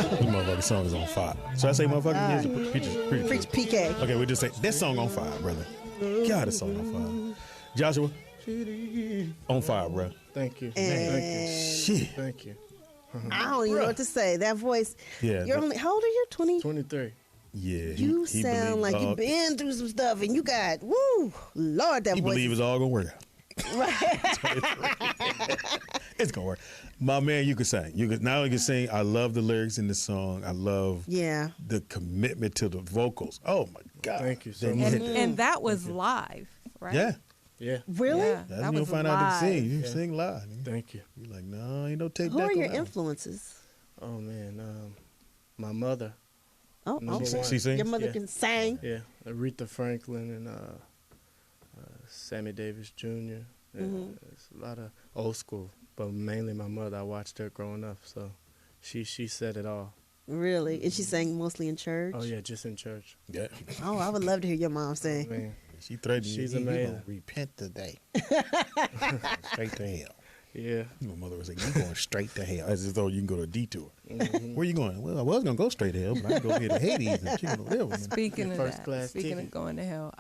motherfucking song is on fire. Should I say motherfucking? Preach PK. Okay, we just say this song on fire, brother. God, this song on fire. Joshua, on fire, bro. Thank you. And Shit. Thank you. I don't even know what to say. That voice. Yeah. You're only, how old are you? 20? 23. Yeah. You sound like you've been through some stuff and you got, woo, Lord, that He voice. believe it's all gonna work out. It's gonna work. My man, you can sing. You can not only can sing. I love the lyrics in the song. I love the commitment to the vocals. Oh my God! Thank you so much. And that was live, right? Yeah. Yeah. Really? Yeah, That's that when you was find out live. they sing. You sing live. Thank you. You're like, no, ain't no tape Who deck are your on that. influences? Oh man, my mother. Oh, Number okay. one. She sings? Your mother Yeah. can sing. Yeah, Aretha Franklin and Sammy Davis Jr. It's a lot of old school, but mainly my mother. I watched her growing up, so she said it all. Really? And she sang mostly in church? Oh yeah, just in church. Yeah. Oh, I would love to hear your mom sing. Man, She threatened you. She's You amazing. gonna repent today. Straight to hell. yeah. My mother was like, you going straight to hell. As though you can go to a detour. Mhm. Where you going? Well, I was going to go straight to hell, but I can go here to Hades and chicken over there. Speaking of First that, class speaking ticket. of going to hell,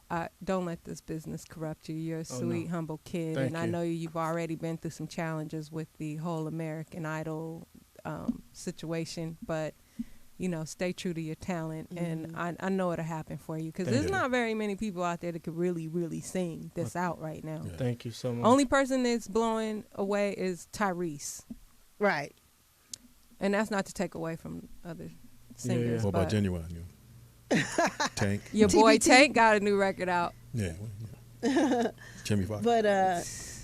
don't let this business corrupt you. You're a Oh, sweet, no. humble kid, Thank and I you. know you've already been through some challenges with the whole American Idol situation, but stay true to your talent, and I know it'll happen for you because Thank there's you. not very many people out there that could really, really sing this out right now. Yeah. Thank you so much. Only person that's blowing away is Tyrese, Right. and that's not to take away from other singers. What about but Genuine? Tank? your boy TBT. Tank got a new record out. Yeah. Jimmy Fox. But,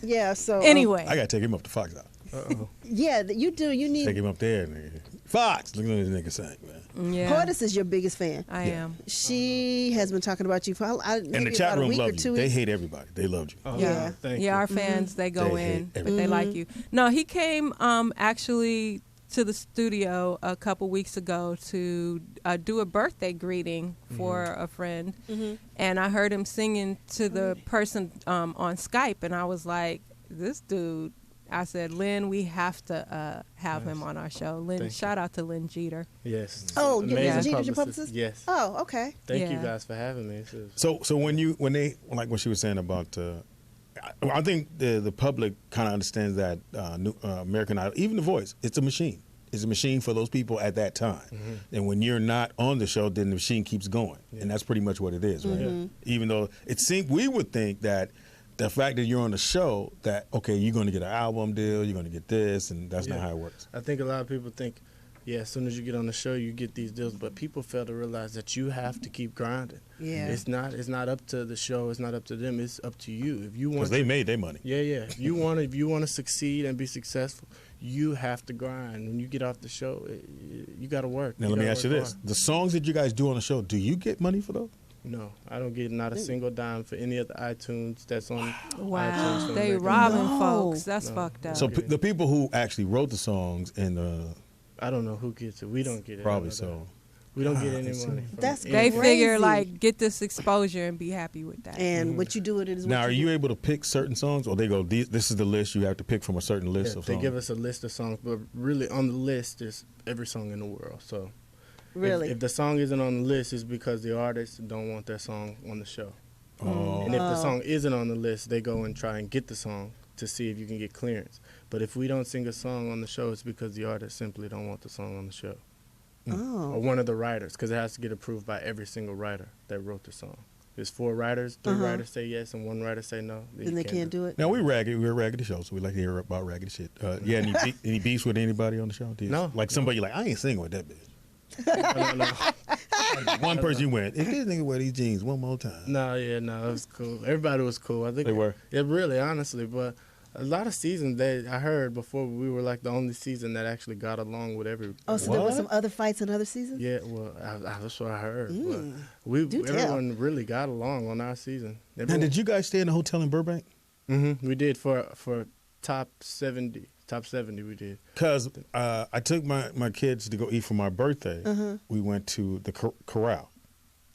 yeah, so. Anyway, I got to take him up to Fox out. Uh-oh. Yeah, you do. You Take need. him up there. Nigga. Fox! Look at this nigga sing, man. yeah, Portis is your biggest fan. I am. She has been talking about you for And the maybe chat about a room week or loved two you. They weeks. hate everybody. They loved you. Oh, Yeah. Thank Yeah, you. our fans, they go They hate in, but everything. they like you. No, he came actually to the studio a couple weeks ago to do a birthday greeting for a friend. And I heard him singing to the person on Skype, and I was like, this dude. I said, Lynn, we have to have him on our show. Lynn, Thank shout out to Lynn Jeter. Yes. Oh, Amazing Lynn Jeter's your publicist? Yes. Oh, okay. Thank you Yeah. guys for having me. So when she was saying about, I think the public kind of understands that American Idol, even The Voice, it's a machine. It's a machine for those people at that time. And when you're not on the show, then the machine keeps going. And that's pretty much what it is, right? Even though it seems, we would think that the fact that you're on the show, that, okay, you're going to get an album deal, you're going to get this, and that's not how it works. I think a lot of people think, yeah, as soon as you get on the show, you get these deals, but people fail to realize that you have to keep grinding. Yeah. It's not up to the show, it's not up to them, it's up to you. If you want Because they made their money. Yeah. If you want to succeed and be successful, you have to grind. When you get off the show, you got to work. Now, let me ask you this. hard. The songs that you guys do on the show, do you get money for those? No, I don't get not a single dime for any of the iTunes that's on iTunes. Wow, from they American robbing Idol. folks. That's No. fucked up. So the people who actually wrote the songs and I don't know who gets it. We don't get it. probably out of that. so. We don't get any it's- money. From That's any- they crazy. figure like get this exposure and be happy with that. And what you do with it is Now, what are you you do. able to pick certain songs, or they go, this is the list, you have to pick from a certain list Yeah, of they songs? give us a list of songs, but really on the list is every song in the world. So Really? if the song isn't on the list, it's because the artist don't want their song on the show. Oh. And if the song isn't on the list, they go and try and get the song to see if you can get clearance. But if we don't sing a song on the show, it's because the artist simply don't want the song on the show. Or Oh. one of the writers, because it has to get approved by every single writer that wrote the song. There's 4 writers, 3 writers say yes, and 1 writer say no. Then they can't do it? Now, we're a raggedy show, so we like to hear about raggedy shit. Yeah, any beefs with anybody on the show? No. Like somebody like, I ain't singing with that bitch. No. One person you went, if this nigga wear these jeans one more time. No, it was cool. Everybody was cool. I think They were? Yeah, really, honestly. But a lot of seasons that I heard before, we were like the only season that actually got along with everybody. Oh, so there were What? some other fights in other seasons? Yeah, well, that's what I heard. Mm. But tell. everyone really got along on our season. Now, did you guys stay in a hotel in Burbank? We did for top 70. Top 70 we did. Because I took my kids to go eat for my birthday. We went to the Corral.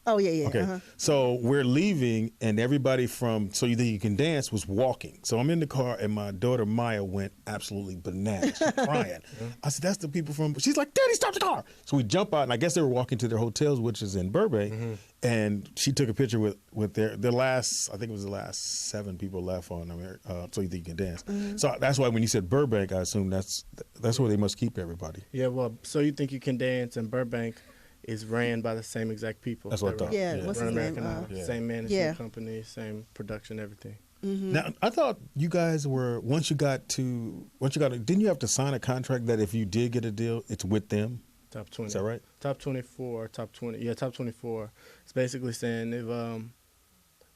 Oh, yeah. Okay. So we're leaving, and everybody from So You Think You Can Dance was walking. So I'm in the car, and my daughter Maya went absolutely bananas. She's crying. I said, that's the people from. She's like, Daddy, stop the car. So we jump out, and I guess they were walking to their hotels, which is in Burbank. And she took a picture with their last, I think it was the last 7 people left on So You Think You Can Dance. So that's why when you said Burbank, I assume that's where they must keep everybody. Yeah, well, So You Think You Can Dance in Burbank is ran by the same exact people. That's what I thought. Yeah, Yeah. what's Run his American name? Idol. Same management company, same production, everything. Now, I thought you guys were once you got, didn't you have to sign a contract that if you did get a deal, it's with them? Top 20. Is that right? Top 24, top 20. Yeah, top 24. It's basically saying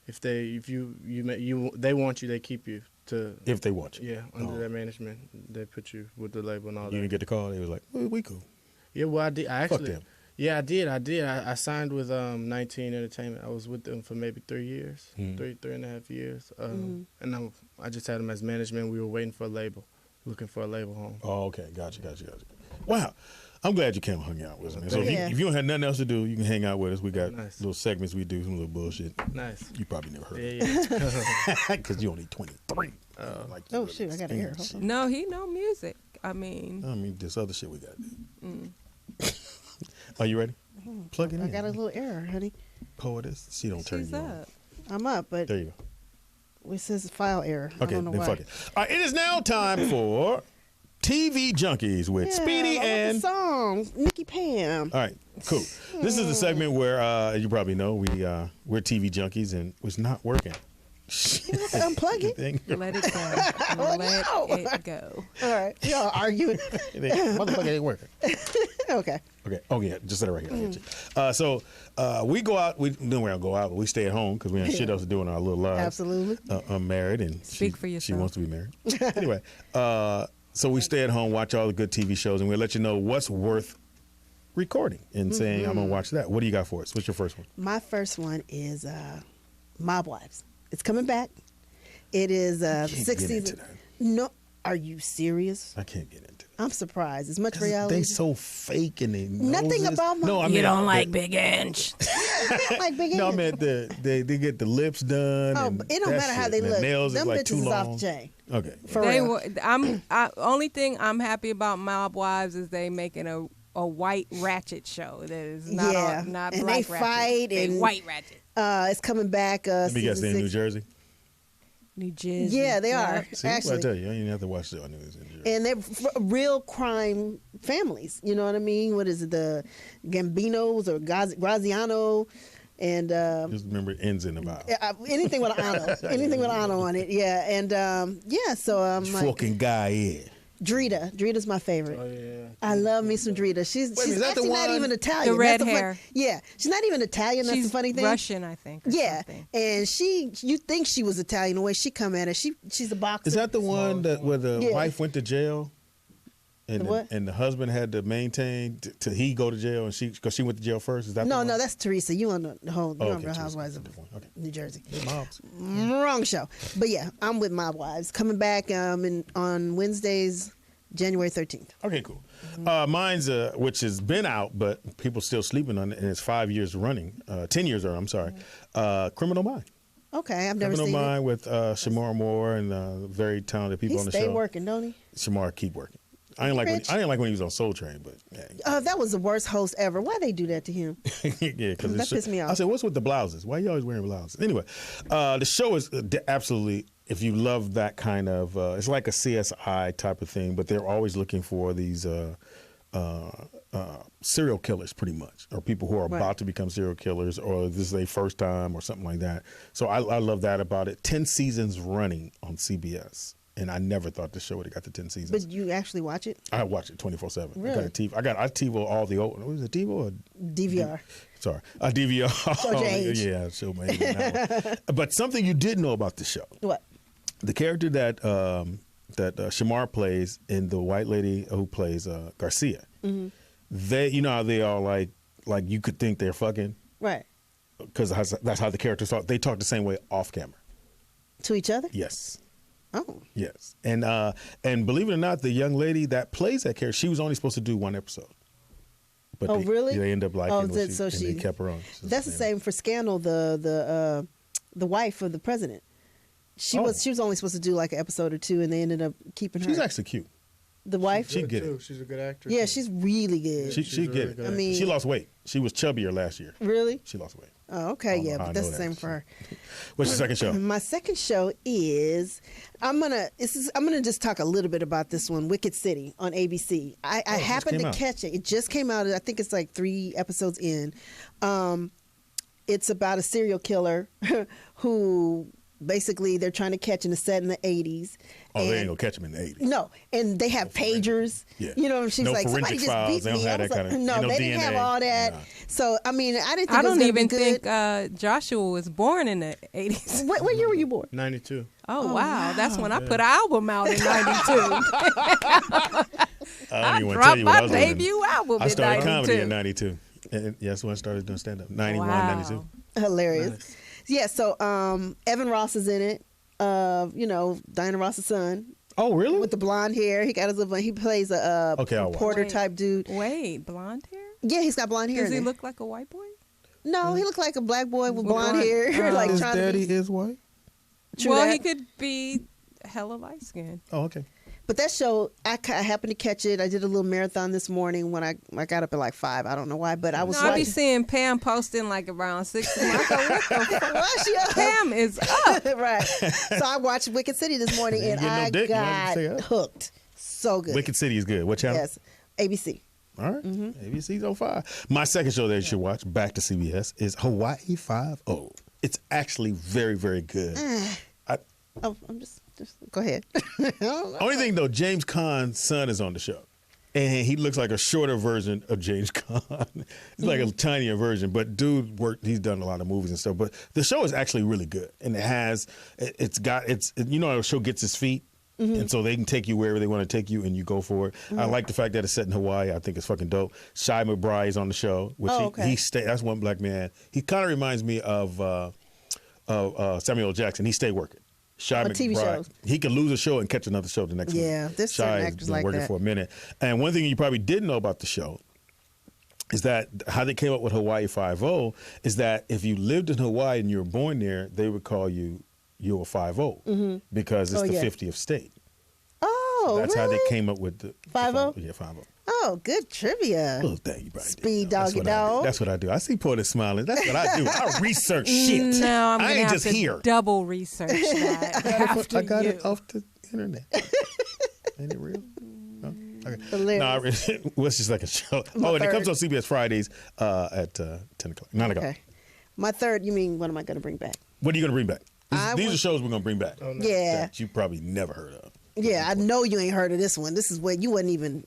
if they want you, they keep you to. If they want you. Yeah, under their management, they put you with the label and all that. You didn't get the call. They was like, we cool. Yeah, well, I did. I actually. Fuck them. Yeah, I did. I signed with 19 Entertainment. I was with them for maybe 3 years, three and a half years. And I just had them as management. We were waiting for a label, looking for a label home. Oh, okay. Gotcha. Wow. I'm glad you came and hung out with us, man. So Yeah. if you don't have nothing else to do, you can hang out with us. We got Nice. little segments we do, some little bullshit. Nice. You probably never heard Yeah. because you're only 23. Like, Oh, shoot, I got to hear. Hold on. No, he know music. I mean, this other shit we got to do. Are you ready? Plug it in. I got a little error, honey. Poetess. She don't turn she's you on. up. I'm up, but There you go. it says file error. I Okay, don't know then why. fuck it. All right, it is now time for TV Junkies with Yeah, Speedy I love and. the songs. Nikki Pam. All right, cool. This is the segment where you probably know we're TV junkies and was not working. Unplug it. Thing. Let it go. Let it go. All right. Y'all arguing. Motherfucker ain't working. Okay. Okay. Oh yeah, just set it right here. So we go out. We don't go out, but we stay at home because we have shit else to do in our little lives. Absolutely. I'm married, and Speak for She yourself. wants to be married. Anyway, so we stay at home, watch all the good TV shows, and we'll let you know what's worth recording and saying I'm gonna watch that. What do you got for us? What's your first one? My first one is Mob Wives. It's coming back. It is can't 6th get season. into that. No, are you serious? I can't get into it. I'm surprised. As much reality. They so fake and they Nothing noses. about my- No, I You mean, don't like Big Inch. like Big No, I Ed. meant they get the lips done. Oh, and but it don't that matter how shit, they and the look. nails Them is like bitches too is long. off the chain. Okay. For They real. were. Only thing I'm happy about Mob Wives is they making a white ratchet show that is not Yeah. not And black they ratchet. fight They and- white ratchet. It's coming back. Let me guess, season they in New 6. Jersey? New Jersey. Yeah, they are. See, I actually. tell you, you didn't have to watch the news in Jersey. And they're real crime families. You know what I mean? What is it? The Gambinos or Graziano and Just remember it ends in about. anything with an ano. Anything with an ano on it. Yeah. And so I'm like, Fucking guy, yeah. Drita. Drita's my favorite. Oh, yeah. I love me some Drita. She's Wait a minute, is that the actually not one- even Italian. The red That's hair. Yeah. She's not even Italian. That's She's the funny thing. Russian, I think. Or Yeah, something. and you think she was Italian the way she come at it. She's a boxer. Is that the one where the Yeah. wife went to jail? And The what? and the husband had to maintain till he go to jail, and because she went to jail first. Is that the No, one? no, that's Teresa. You on the whole Oh, you on okay, Real Teresa. Housewives of Different one. Okay. New Jersey. Moms. Wrong show. But yeah, I'm with my wives. Coming back on Wednesdays, January 13th. Okay, cool. Mine's which has been out, but people still sleeping on it, and it's 5 years running. 10 years, I'm sorry. Criminal Mind. Okay, I've never Criminal seen Mind with Shamar Moore and very talented it. people He on the stay show. working, don't he? Shamar keep working. I didn't like when he was on Soul Train, but yeah, That was the worst host ever. Why they do that to him? yeah, because That pissed me off. I said, "What's with the blouses? Why you always wearing blouses?" Anyway, the show is absolutely. If you love that kind of, it's like a CSI type of thing, but they're always looking for these serial killers, pretty much, or people who are Right. about to become serial killers, or this is their first time, or something like that. So I love that about it. 10 seasons running on CBS. And I never thought the show would have got to 10 seasons. But you actually watch it? I watch it 24/7. Really? I TiVo all the old. Was it TiVo or DVR. Sorry, a DVR. Show your age. Yeah, show my age now. But something you did know about the show: What? the character that Shamar plays and the white lady who plays Garcia. Mm-hmm. They, you know, how they are like you could think they're fucking Right. because that's how the characters talk. They talk the same way off camera. To each other? Yes. Oh. Yes, and believe it or not, the young lady that plays that character, she was only supposed to do one episode. But Oh, really? They end up liking Oh, what that- she, so and she- they kept her on. That's the same for Scandal. The wife of the president. She Oh. was only supposed to do like an episode or two, and they ended up keeping her. She's actually cute. the wife. She Good, get too. it. She's a good actress. Yeah, she's really good. She She's get really it. good I mean- She lost weight. She was chubbier last year. Really? She lost weight. Oh, I okay, don't know yeah, how I but that's know the that. same for her. What's your second show? My second show is I'm gonna just talk a little bit about this one, Wicked City on ABC. I it just happened came to out. catch it. It just came out. I think it's like 3 episodes in. It's about a serial killer who basically they're trying to catch in the set in the 80s. Oh, they ain't And- gonna catch him in the 80s. No, and they have pagers. Yeah. You know, she's No like, somebody forensic just files. beat They don't me. have I was that like, kinda- no, ain't no they didn't have DNA. all that. Nah. So, I mean, I didn't think I it was don't gonna even be good. think Joshua was born in the 80s. What year were you born? 92. Oh, wow. That's when I put an album out in 92. I I don't even want to tell dropped you what I my was doing. debut album I in started 92. comedy in 92. And that's when I started doing stand-up. 91, Wow. 92. Hilarious. Nice. Yeah, so Evan Ross is in it. Diana Ross's son Oh, really? with the blonde hair. He got his little. He plays a Okay, I'll watch. reporter Wait. type dude. Wait, blonde hair? Yeah, he's got blonde hair. Does he in it. look like a white boy? No, he looked like a black boy with With blonde blonde- hair, like His trying daddy to be is white? true well, that. he could be hella light skinned. Oh, okay. But that show, I happened to catch it. I did a little marathon this morning when I got up at like 5. I don't know why, but I was No, I be watching. seeing Pam posting like around 6. I go, what the fuck? Why she up? Pam is up. Right. So I watched Wicked City this morning You and ain't getting no I dick, you might as got well say that. hooked. So good. Wicked City is good. What channel? Yes. ABC. All right. ABC's on fire. My second show that you should watch, back to CBS, is Hawaii 5-0. It's actually very, very good. Oh, I'm just go ahead. I don't know. Only thing, though, James Caan's son is on the show. And he looks like a shorter version of James Caan. He's like a tinier version, but dude he's done a lot of movies and stuff. But the show is actually really good. And you know how a show gets its feet? And so they can take you wherever they want to take you, and you go for it. I like the fact that it's set in Hawaii. I think it's fucking dope. Shai McBride is on the show, which okay. that's one black man. He kind of reminds me of Samuel L. Jackson. He stayed working. Shai On McBride. TV shows. He could lose a show and catch another show the next week. Yeah, there's certain Shai has actors been like working that. for a minute. And one thing you probably didn't know about the show is that how they came up with Hawaii 5-0 is that if you lived in Hawaii and you were born there, they would call you're a 5-0 because it's Oh, the yeah. 50th state. Oh, That's really? how they came up with the 5-0? Yeah, 5-0. Oh, good trivia. Little thing you probably Speed didn't know. That's doggy what I do. dog. That's what I do. I see Porter smiling. That's what I do. I research shit. No, I'm I gonna ain't have just to here. double research that after I got you. it off the internet. Ain't it real? No? Okay. Hilarious. No, what's your second show? My Oh, and it third. comes on CBS Fridays at 10 o'clock, 9 o'clock. Okay. My third, you mean what am I going to bring back? What are you going to bring back? I These would- are shows we're going to bring back Yeah. that you probably never heard of. Yeah, I know you ain't heard of this one. This is what you wasn't even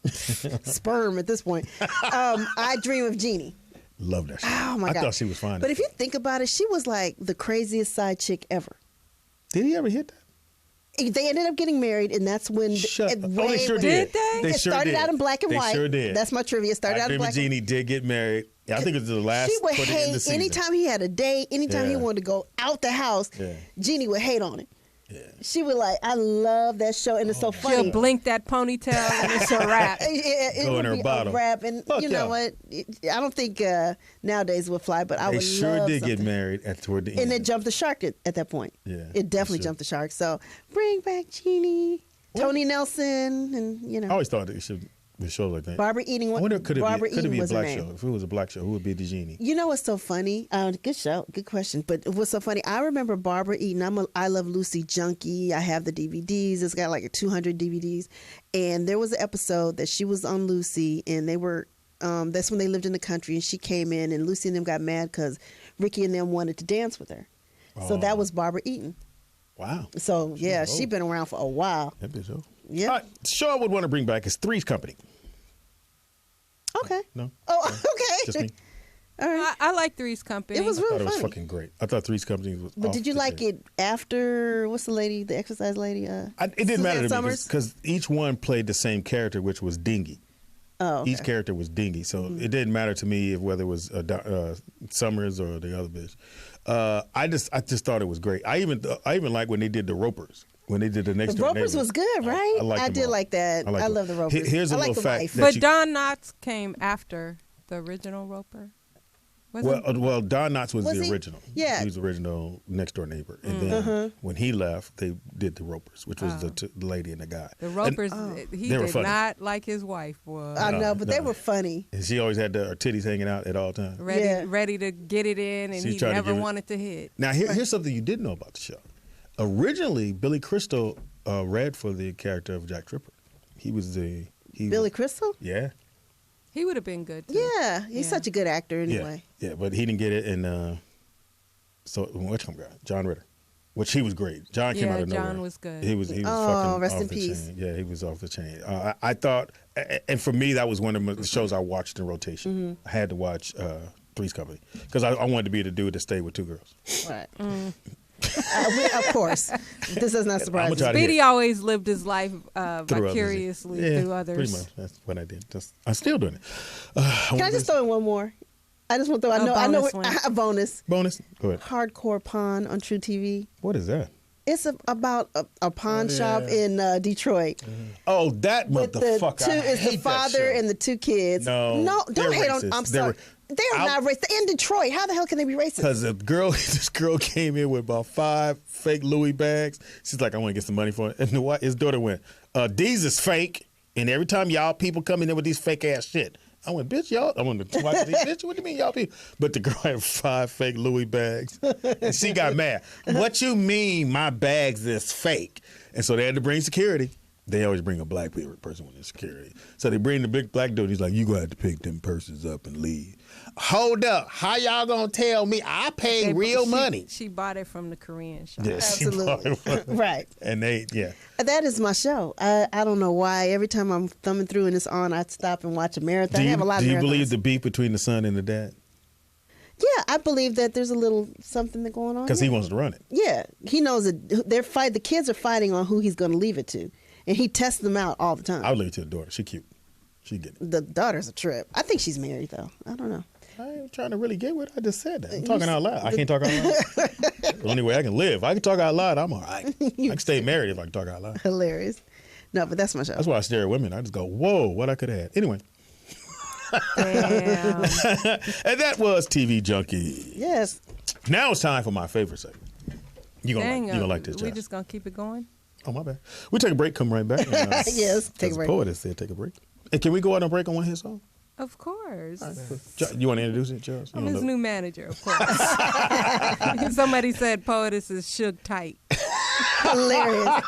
sperm at this point. I Dream of Jeannie. Love that show. Oh my I god! thought she was fine. But if you think about it, she was like the craziest side chick ever. Did he ever hit that? They ended up getting married, and that's when Shut up. way- Oh, they sure Did did. they? They It sure started did. out in black and They white. sure did. That's my trivia. It started I out in Dream of black and Jeannie did get married. Yeah, I think it was the last. She would toward the end of the hate season. anytime he had a date, anytime he Yeah. wanted to go out the house. Yeah. Jeannie would hate on it. Yeah. She would like, I love that show, and it's so funny. She'll blink that ponytail and it's a wrap. It Go in would her be bottom. a rap, and Fuck you know yeah. what? I don't think nowadays would fly, but I They would sure love did get something. married toward the end. And it jumped the shark at that point. Yeah, It definitely for sure. jumped the shark. So bring back Jeannie, Tony Nelson, and I always thought it should be shows like that. Barbara Eating. I wonder could it Barbara be Eaton a was her black name. show? If it was a black show, who would be the genie? You know what's so funny? Good show, good question. But what's so funny? I remember Barbara Eaton. I'm a I Love Lucy junkie. I have the DVDs. It's got like 200 DVDs. And there was an episode that she was on Lucy, and they were. That's when they lived in the country, and she came in, and Lucy and them got mad because Ricky and them wanted to dance with her. So that was Barbara Eaton. Wow. So yeah, old. she's been around for a while. That bitch old. Yeah. All right, the show I would want to bring back is Three's Company. Okay. No? Oh, okay. Just me? All right. I like Three's Company. It was I real thought it was funny. fucking great. I thought Three's Company was But off did you the like chain. it after? What's the lady? The exercise lady? It didn't matter to me Summers? because each one played the same character, which was Dingy. Oh, okay. Each character was Dingy, so it didn't matter to me if whether it was Summers or the other bitch. I just thought it was great. I even like when they did the Ropers. When they did the next The door Ropers neighbor. was good, right? liked I them did all. like that. I them. love the Ropers. Here's a I like little the fact wife. that But you- Don Knotts came after the original Roper? Well, Don Knotts was Was the he? original. Yeah. He was the original next door neighbor. And then when he left, they did the Ropers, which was the lady and the guy. The Ropers, he They were did funny. not like his wife was. I know, but they no. were funny. And she always had her titties hanging out at all times. ready to get it in, and She he tried to never give it- wanted to hit. Now, here's something you didn't know about the show. Originally, Billy Crystal read for the character of Jack Tripper. He was Billy Crystal? Yeah. He would have been good too. Yeah, he's such a good actor anyway. Yeah, but he didn't get it. And so which one guy? John Ritter, which he was great. John came out of nowhere. John was good. He was Oh, fucking rest off in the peace. chain. Yeah, he was off the chain. I thought, and for me, that was one of the shows I watched in rotation. I had to watch Three's Company because I wanted to be the dude that stayed with two girls. Right. Of course. This does not surprise I'ma me. try to Speedy hit. always lived his life Through others. vicariously Yeah, through others. Pretty much. That's what I did. I'm still doing it. Can I just throw in one more? I just want to throw. I know. bonus one. A bonus. Bonus. Go ahead. Hardcore Pawn on True TV. What is that? It's about a pawn shop in Detroit. Oh, that With the motherfucker. two, I it's the hate that father show. and the two kids. No, don't they're hate racist. on. I'm sorry. They are not racist. They're in Detroit. How the hell can they be racist? Because this girl came in with about 5 fake Louis bags. She's like, I want to get some money for it. And his daughter went, these is fake. And every time y'all people come in there with these fake ass shit. I went, bitch, y'all. I went to watch these, bitch. What do you mean, y'all people? But the girl had 5 fake Louis bags. And she got mad. What you mean my bags is fake? And so they had to bring security. They always bring a black person with security. So they bring the big black dude. He's like, you going to have to pick them purses up and leave. Hold up. How y'all going to tell me I paid real money? She bought it from the Korean shop. Yes, she bought Absolutely. it. Right. And That is my show. I don't know why. Every time I'm thumbing through and it's on, I stop and watch a marathon. I have a lot of Do you marathons. believe the beef between the son and the dad? Yeah, I believe that there's a little something that going on. Because he wants to run it. Yeah, he knows that the kids are fighting on who he's going to leave it to, and he tests them out all the time. I would leave it to the daughter. She cute. She get it. The daughter's a trip. I think she's married though. I don't know. I ain't trying to really get what I just said. That. I'm talking out loud. I can't talk out loud. The only way I can live. If I can talk out loud, I'm all right. I can stay married if I can talk out loud. Hilarious. No, but that's my show. That's why I stare at women. I just go, whoa, what I could have had. Anyway. Damn. And that was TV Junkie. Yes. Now it's time for my favorite segment. You're gonna like this, We Josh. just gonna keep it going. Oh, my bad. We take a break, come right back. And, Yes, take a as break. Poet said, take a break. And can we go out on a break on one of his songs? Of course. You want to introduce it, Charles? You I'm don't his know. new manager, of course. Somebody said Poetess is shook tight. Hilarious.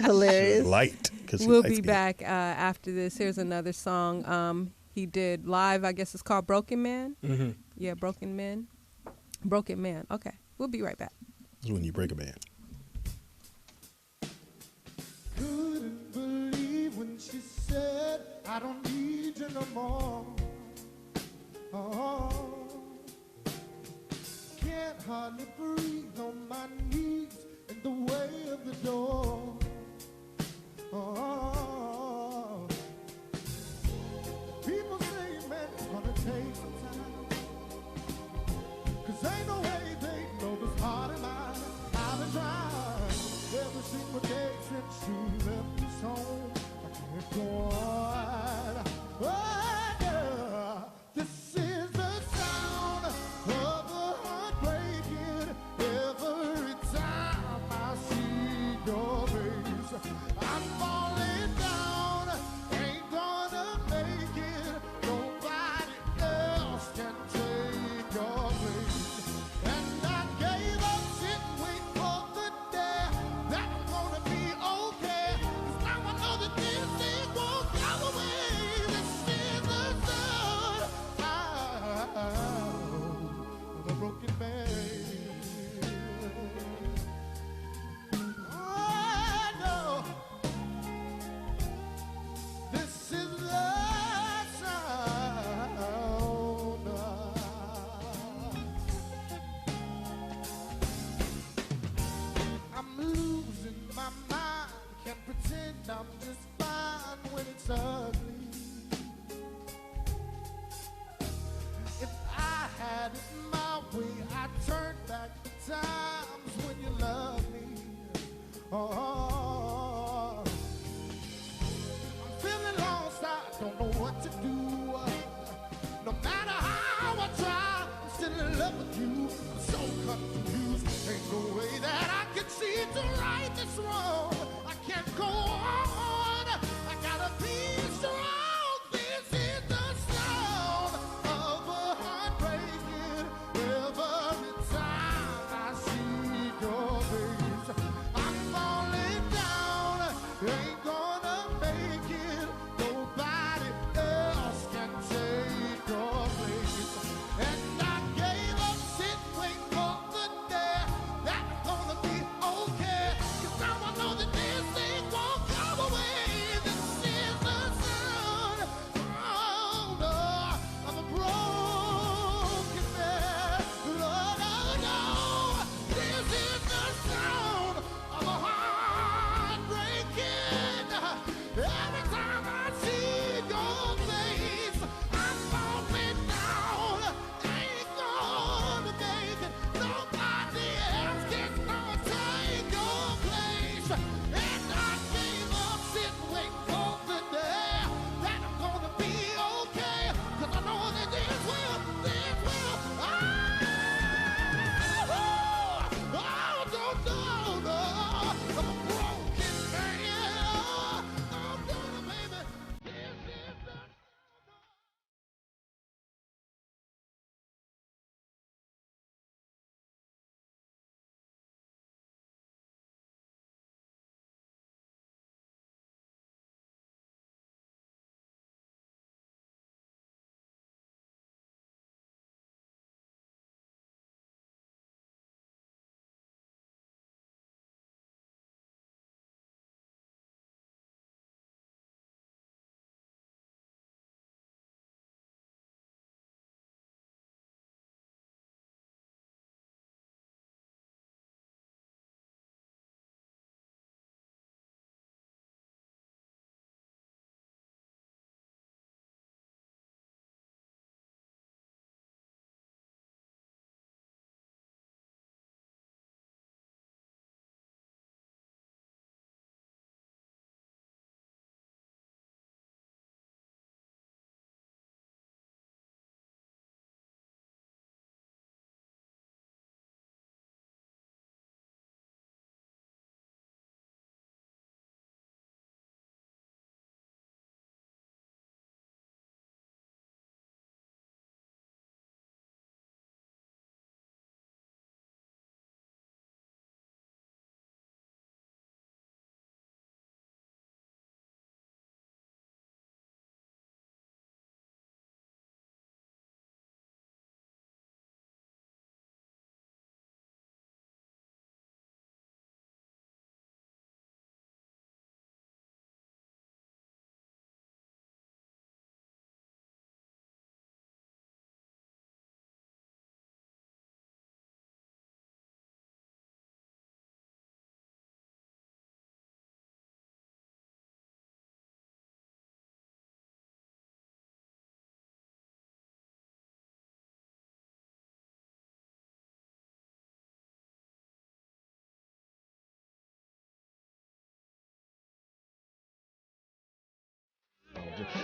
Hilarious. Light. 'Cause she We'll likes be me. back after this. Here's another song he did live. I guess it's called Broken Man. Mm-hmm. Yeah, Broken Man. Broken Man. Okay. We'll be right back. This is when you break a man. Couldn't believe when she said, I don't need you no more. Oh, can't hardly breathe on my knees in the way of the door. Oh, people say, man, it's gonna take some time. 'Cause ain't no way they know this heart of mine. I've been trying every single day since she left this home. I can't go on. Oh, yeah. This is the sound of a heart breaking every time I see your face. I'm falling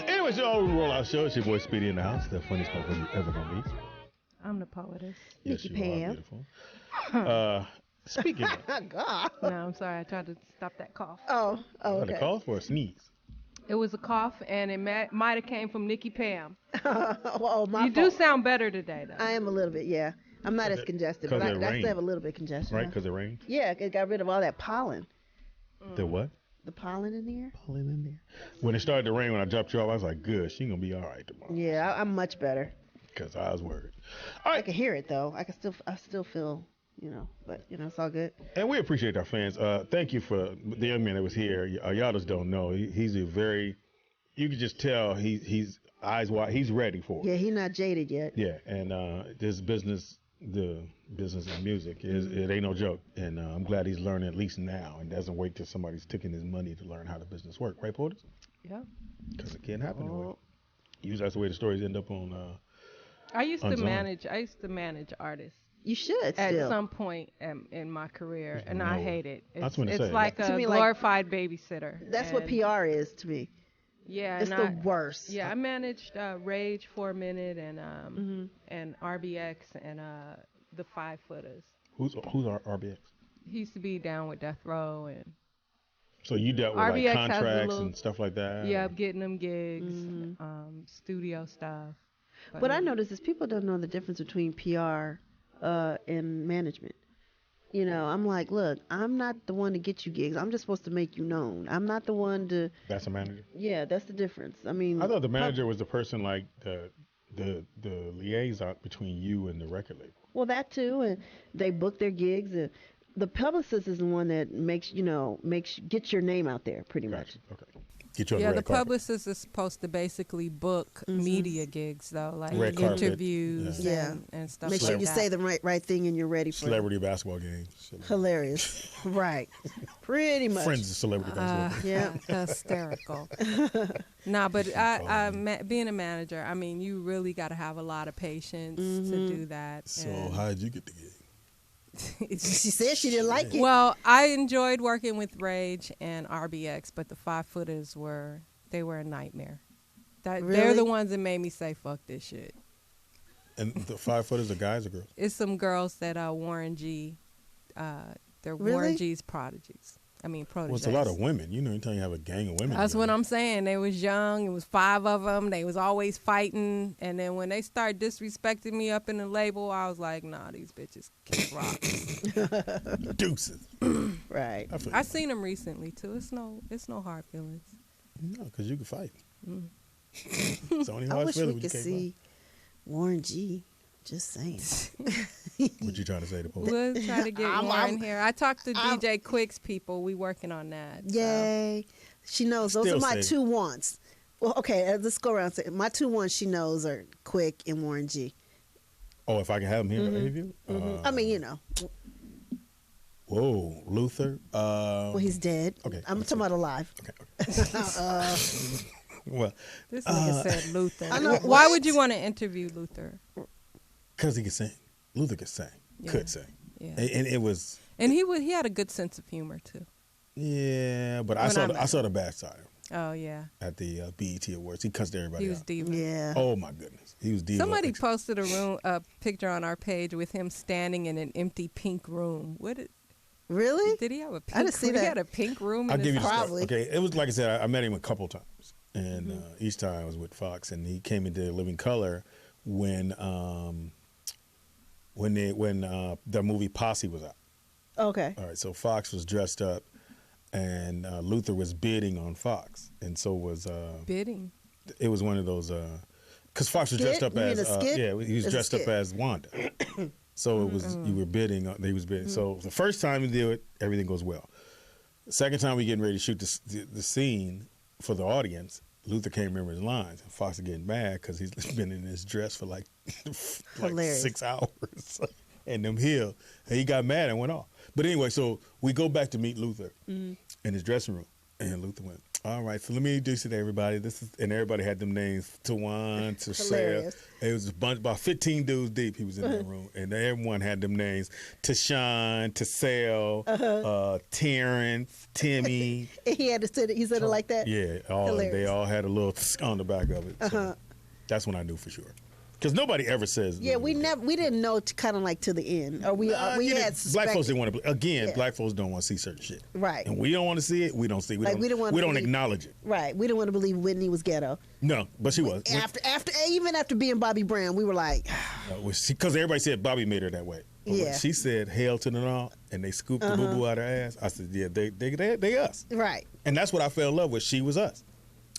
Anyway, so we roll out show. It's your boy Speedy in the house. The funniest motherfucker you ever gonna meet. I'm the poetess. Yes, Nikki you Pam. are beautiful. Speaking of God. No, I'm sorry. I tried to stop that cough. Oh, the okay. call for a sneeze. It was a cough, and it might have came from Nikki Pam. Oh, my You do fault. sound better today, though. I am a little bit, yeah. I'm not as congested, but I still rained. have a little bit of congestion. Right? Huh? Because it rained. Yeah, it got rid of all that pollen. The what? The pollen in the air? Pollen in there. When it started to rain, when I dropped you off, I was like, good. She gonna be all right tomorrow. Yeah, I'm much better. Because I was worried. All I right. can hear it though. I still feel, but it's all good. And we appreciate our fans. Thank you for the young man that was here. Y'all just don't know. He's a very, you can just tell he's eyes wide. He's ready for it. Yeah, he's not jaded yet. Yeah, and this business, the business of music, it ain't no joke. And I'm glad he's learning at least now and doesn't wait till somebody's taking his money to learn how the business work. Right, Portis? Yeah. Because it can't happen that way. Usually that's the way the stories end up on. I used to Unzoned. manage artists You should at still. some point in my career, and I No. hate it. I was It's, gonna it's say, like To a me, like, glorified babysitter. That's what and- PR is to me. Yeah, It's and the worst. Yeah, I managed Rage for a minute and RBX and the 5 Footers. Who's our RBX? He used to be down with Death Row and So you dealt with RBX like has a contracts little- and stuff like that? yeah, getting them gigs, studio stuff. What I notice is people don't know the difference between PR and management. I'm like, look, I'm not the one to get you gigs. I'm just supposed to make you known. I'm not the one to. That's a manager? Yeah, that's the difference. I mean, I thought the manager was the person like the liaison between you and the record label. Well, that too, and they book their gigs. And the publicist is the one that gets your name out there, pretty much. Gotcha. Okay. Get you on Yeah, the the red carpet. publicist is supposed to basically book media gigs, though, like Red carpet, interviews yeah. and stuff Make like sure you that. say the right thing and you're ready for it. Celebrity basketball games. Hilarious, right? Pretty much. Friends of celebrity basketball games. Yeah. Hysterical. Nah, but being a manager, I mean, you really got to have a lot of patience to do that. So and- how did you get the gig? She said she didn't like it. Well, I enjoyed working with Rage and RBX, but the 5 Footers were a nightmare. They're Really? the ones that made me say fuck this shit. And the 5 footers are guys or girls? It's some girls that Warren G. They're Really? Warren G's prodigies. I mean, proteges. Well, it's a lot of women. Anytime you have a gang of women. That's what I'm saying. They was young. It was 5 of them. They was always fighting. And then when they started disrespecting me up in the label, I was like, nah, these bitches can't rock. Deuces. Right. I feel I seen them recently too. It's no hard feelings. No, because you can fight. It's only I hard wish feeling we when you could can't see Warren G. Just saying. fight. What you trying to say to Paul? We'll try to get Warren here. I talked to DJ Quick's people. We working on that. so. Yay. She knows. Those Still are my say- 2 wants. Well, okay, let's go around. My 2 wants she knows are Quick and Warren G. Oh, if I can have him here for an interview? I mean, Whoa, Luther. well, he's dead. Okay, I'm let's talking about alive. Okay. Well, This nigga said Luther. I know, Why what? would you want to interview Luther? because he could sing. Luther could sing. Yeah. Could sing. Yeah. And it was, And he had a good sense of humor too. yeah, but I When I saw the bad side Oh yeah, at the BET Awards. He cussed everybody he was out. diva. Yeah. Oh, my goodness. He was diva. Somebody posted a picture on our page with him standing in an empty pink room. Really? Did he have a pink I didn't see room? He that. had a pink room I'll in give you his the house. story. Probably. Okay, it was like I said, I met him a couple times. And each time I was with Fox, and he came into Living Color when the movie Posse was out. Okay. All right, so Fox was dressed up, and Luther was bidding on Fox, and so was Bidding. it was one of those because Fox was dressed Skit? up You mean as a skit? yeah, he was It's a dressed up skit. as Wanda. So it was you were bidding. He was bidding. So the first time we do it, everything goes well. The second time we getting ready to shoot the scene for the audience, Luther can't remember his lines, and Fox is getting mad because he's been in his dress for like Hilarious. 6 hours, and them here, and he got mad and went off. But anyway, so we go back to meet Luther in his dressing room, and Luther went, All right, so let me introduce you to everybody. And everybody had them names: Tawan, to Sarah. Hilarious. It was a bunch, about 15 dudes deep. He was in that room, and everyone had them names: Tashawn, Tassel, Terrence, Timmy. And he said it like that. Yeah, they all had a little on the back of it. So that's when I knew for sure. Because nobody ever says. Yeah, we didn't know kind of like to the end, or we had black folks didn't want to. Again, black folks don't want to see certain shit. Right. And we don't want to see it. We don't see. We don't acknowledge it. Right. We didn't want to believe Whitney was ghetto. No, but she was. Even after being Bobby Brown, we were like, because everybody said Bobby made her that way. But when Yeah. she said "Hail to the law" and they scooped the boo boo out her ass. I said, yeah, they us. right. And that's what I fell in love with. She was us.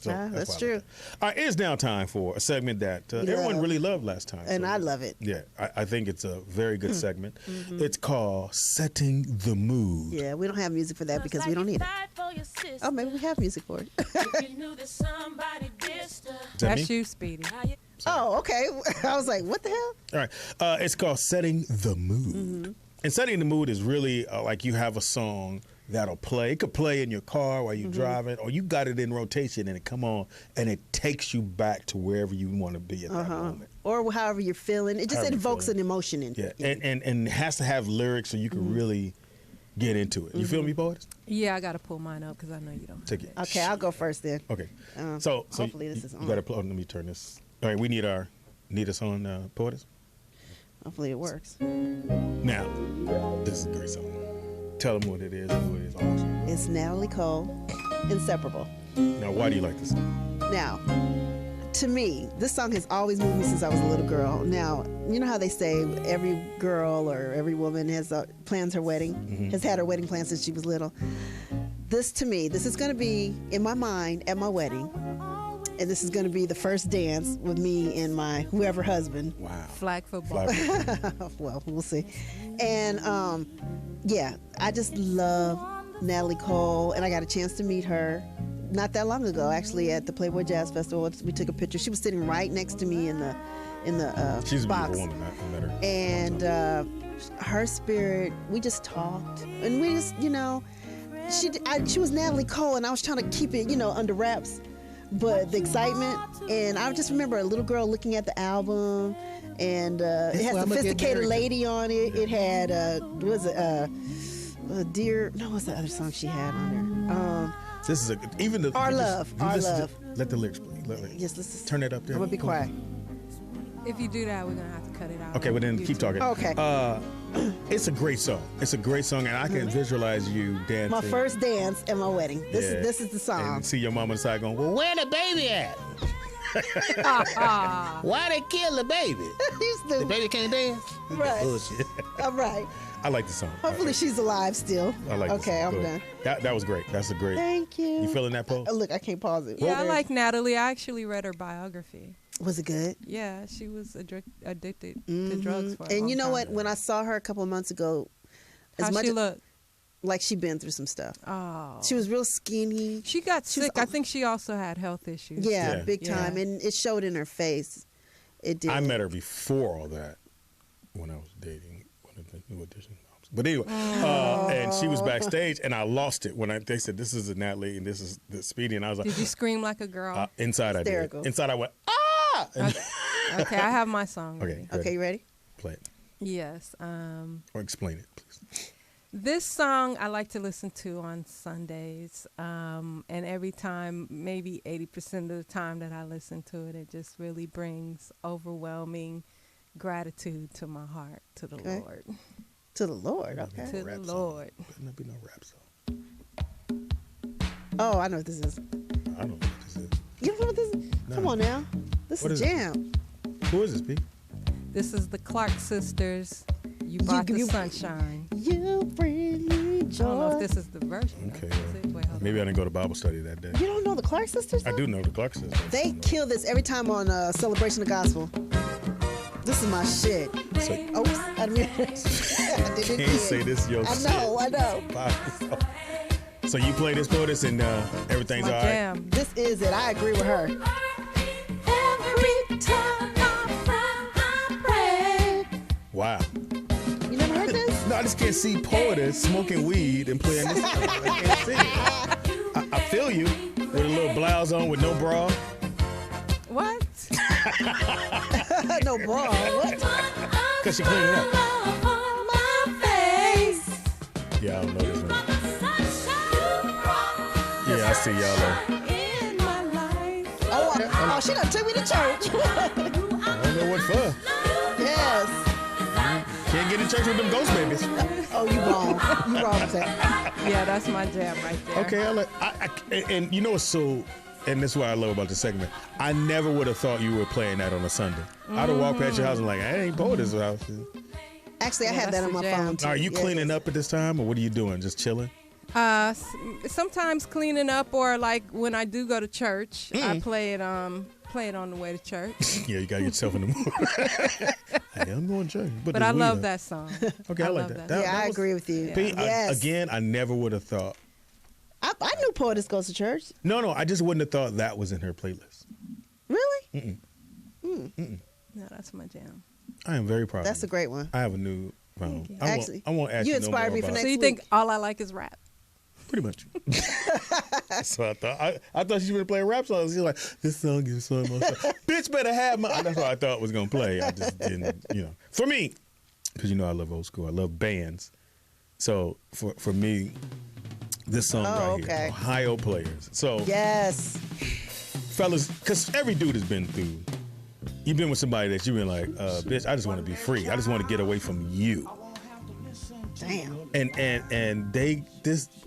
So That's why I true. like that. All right, it's now time for a segment that everyone really loved last time. And I love it. Yeah, I think it's a very good segment. It's called Setting the Mood. Yeah, we don't have music for that because we don't need it. Oh, maybe we have music for it. Is that That's me? you, Speedy. Oh, okay. I was like, what the hell? All right. It's called Setting the Mood. And setting the mood is really like you have a song that'll play. It could play in your car while you're driving, or you got it in rotation and it come on and it takes you back to wherever you want to be at that moment. Or however you're feeling. It just However you're invokes feeling. an emotion in Yeah, you. and it has to have lyrics so you can really get into it. You feel me, Poets? Yeah, I got to pull mine up because I know you don't. Take it. Okay, I'll go first then. Okay. Um, So hopefully this is you on. got to let me turn this. All right, we need us on Poets. Hopefully it works. Now, this is a great song. Tell them what it is and who it is. Also. It's Natalie Cole, Inseparable. Now, why do you like this song? Now, to me, this song has always moved me since I was a little girl. Now, you know how they say every girl or every woman has plans her wedding, has had her wedding plan since she was little. This, to me, this is going to be in my mind at my wedding, and this is going to be the first dance with me and my whoever husband. Wow. Flag football. Well, we'll see. And yeah, I just love Natalie Cole, and I got a chance to meet her not that long ago, actually, at the Playboy Jazz Festival. We took a picture. She was sitting right next to me in the She's a box. beautiful woman. I met her. And her spirit, we just talked, and we just, she was Natalie Cole, and I was trying to keep it, under wraps. But the excitement, and I just remember a little girl looking at the album, and it had Sophisticated Lady on it. Yeah. It had, what's the other song she had on there? This is Our Love. Let the lyrics play. Yes, let's turn it up there. I'm gonna be quiet. If you do that, we're going to have to cut it out. Okay, well then keep talking. Okay. It's a great song. It's a great song, and I can visualize you dancing. My first dance at my wedding. This is the song. And see your mama on the side going, well, where the baby at? Why they kill the baby? The baby can't dance? Right. Bullshit. All right. I like the song. Hopefully she's alive still. I like this Okay, song. I'm Go done. ahead. That was great. That's a great. Thank you. You feeling that, Paul? Look, I can't pause it. Yeah, I like Natalie. I actually read her biography. Was it good? Yeah, she was addicted to drugs for a long And you know time. what? When I saw her a couple of months ago, How she look? like she'd been through some stuff. Oh. She was real skinny. She got She was- sick. I think she also had health issues. Yeah, Yeah. big Yeah. time. And it showed in her face. It did. I met her before all that when I was dating one of the New Edition moms. But anyway, and she was backstage, and I lost it when they said, this is a Natalie and this is the Speedy. And I was like, Did you scream like a girl? inside Hysterical. I did. Inside I went, ah! And- Okay, I have my song. Okay. Ready. Okay, you ready? Play it. Yes. Or explain it, please. This song I like to listen to on Sundays, and every time, maybe 80% of the time that I listen to it, it just really brings overwhelming gratitude to my heart, to the Okay. Lord. To the Lord. Okay. To the Rap song. Lord. Better not be no rap song. Oh, I know what this is. I don't know what this is. You don't know what this is? No. Come on now. This What is is it? jam. Who is this, P? This is the Clark sisters. You brought the you- sunshine. You bring me joy. I don't know if this is the version. Okay, Is it? Wait, hold Maybe I on. didn't go to Bible study that day. You don't know the Clark sisters? I do know the Clark sisters. They kill this every time on Celebration of Gospel. This is my shit. So, Oops, I didn't I did it can't again. say this your I know. So you play this for us and everything's My all right? jam. This is it. I agree with her. Every time I pray. Wow. You never heard this? No, I just can't see Poetess smoking weed and playing this. I can't see it. I feel you with blouse on with no bra. What? No bra. What? Cause she cleaned it up. Yeah, I don't know this one. Yeah, I see y'all though. Oh, she done took me to church. I don't know what for. Yes. Can't get in church with them ghost babies. Oh, you wrong. You wrong with that. Yeah, that's my jam right there. Okay, and you know what's so, and this is what I love about the segment. I never would have thought you were playing that on a Sunday. I'd have walked past your house and like, I ain't Poet's house. Actually, I had that's that on the my jam. phone too. Are you cleaning up at this time, or what are you doing? Just chilling? Sometimes cleaning up, or like when I do go to church, I play it on the way to church. Yeah, you gotta get yourself in the mood. Hey, I'm going to church. But I love that song. Okay, I like love that. Yeah, I agree with you. P, Yes. again, I never would have thought. I knew Poetess goes to church. No, I just wouldn't have thought that was in her playlist. Really? No, that's my jam. I am very proud. That's a of you. great one. I have a new phone. Actually, I won't ask you you no inspired more me for about next So you week. think all I like is rap? Pretty much. That's what I thought. I thought she was gonna play a rap song. She was like, this song is so much. Bitch better have my. That's what I thought was gonna play. I just didn't, For me, because I love old school. I love bands. So for me, this song right here, Ohio Players. So Yes. fellas, because every dude has been through. You've been with somebody that you've been like, bitch, I just want to be free. I just want to get away from you. Damn. And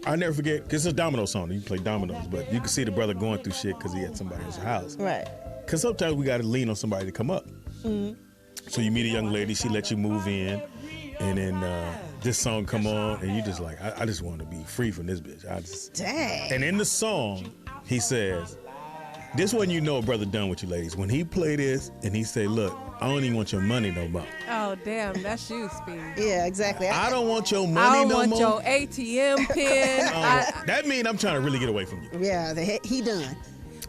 I never forget, because it's a domino song. You can play dominoes, but you can see the brother going through shit because he had somebody else's house. Right. Because sometimes we got to lean on somebody to come up. So you meet a young lady, she lets you move in, and then this song come on, and you just like, I just want to be free from this bitch. Dang. And in the song, he says, this one you know a brother done with you ladies. When he play this and he say, look, I don't even want your money no more. Oh, damn, that's you, Speedy. Yeah, exactly. I don't want your I money don't no want more. your ATM pin. That means I'm trying to really get away from you. Yeah, he done.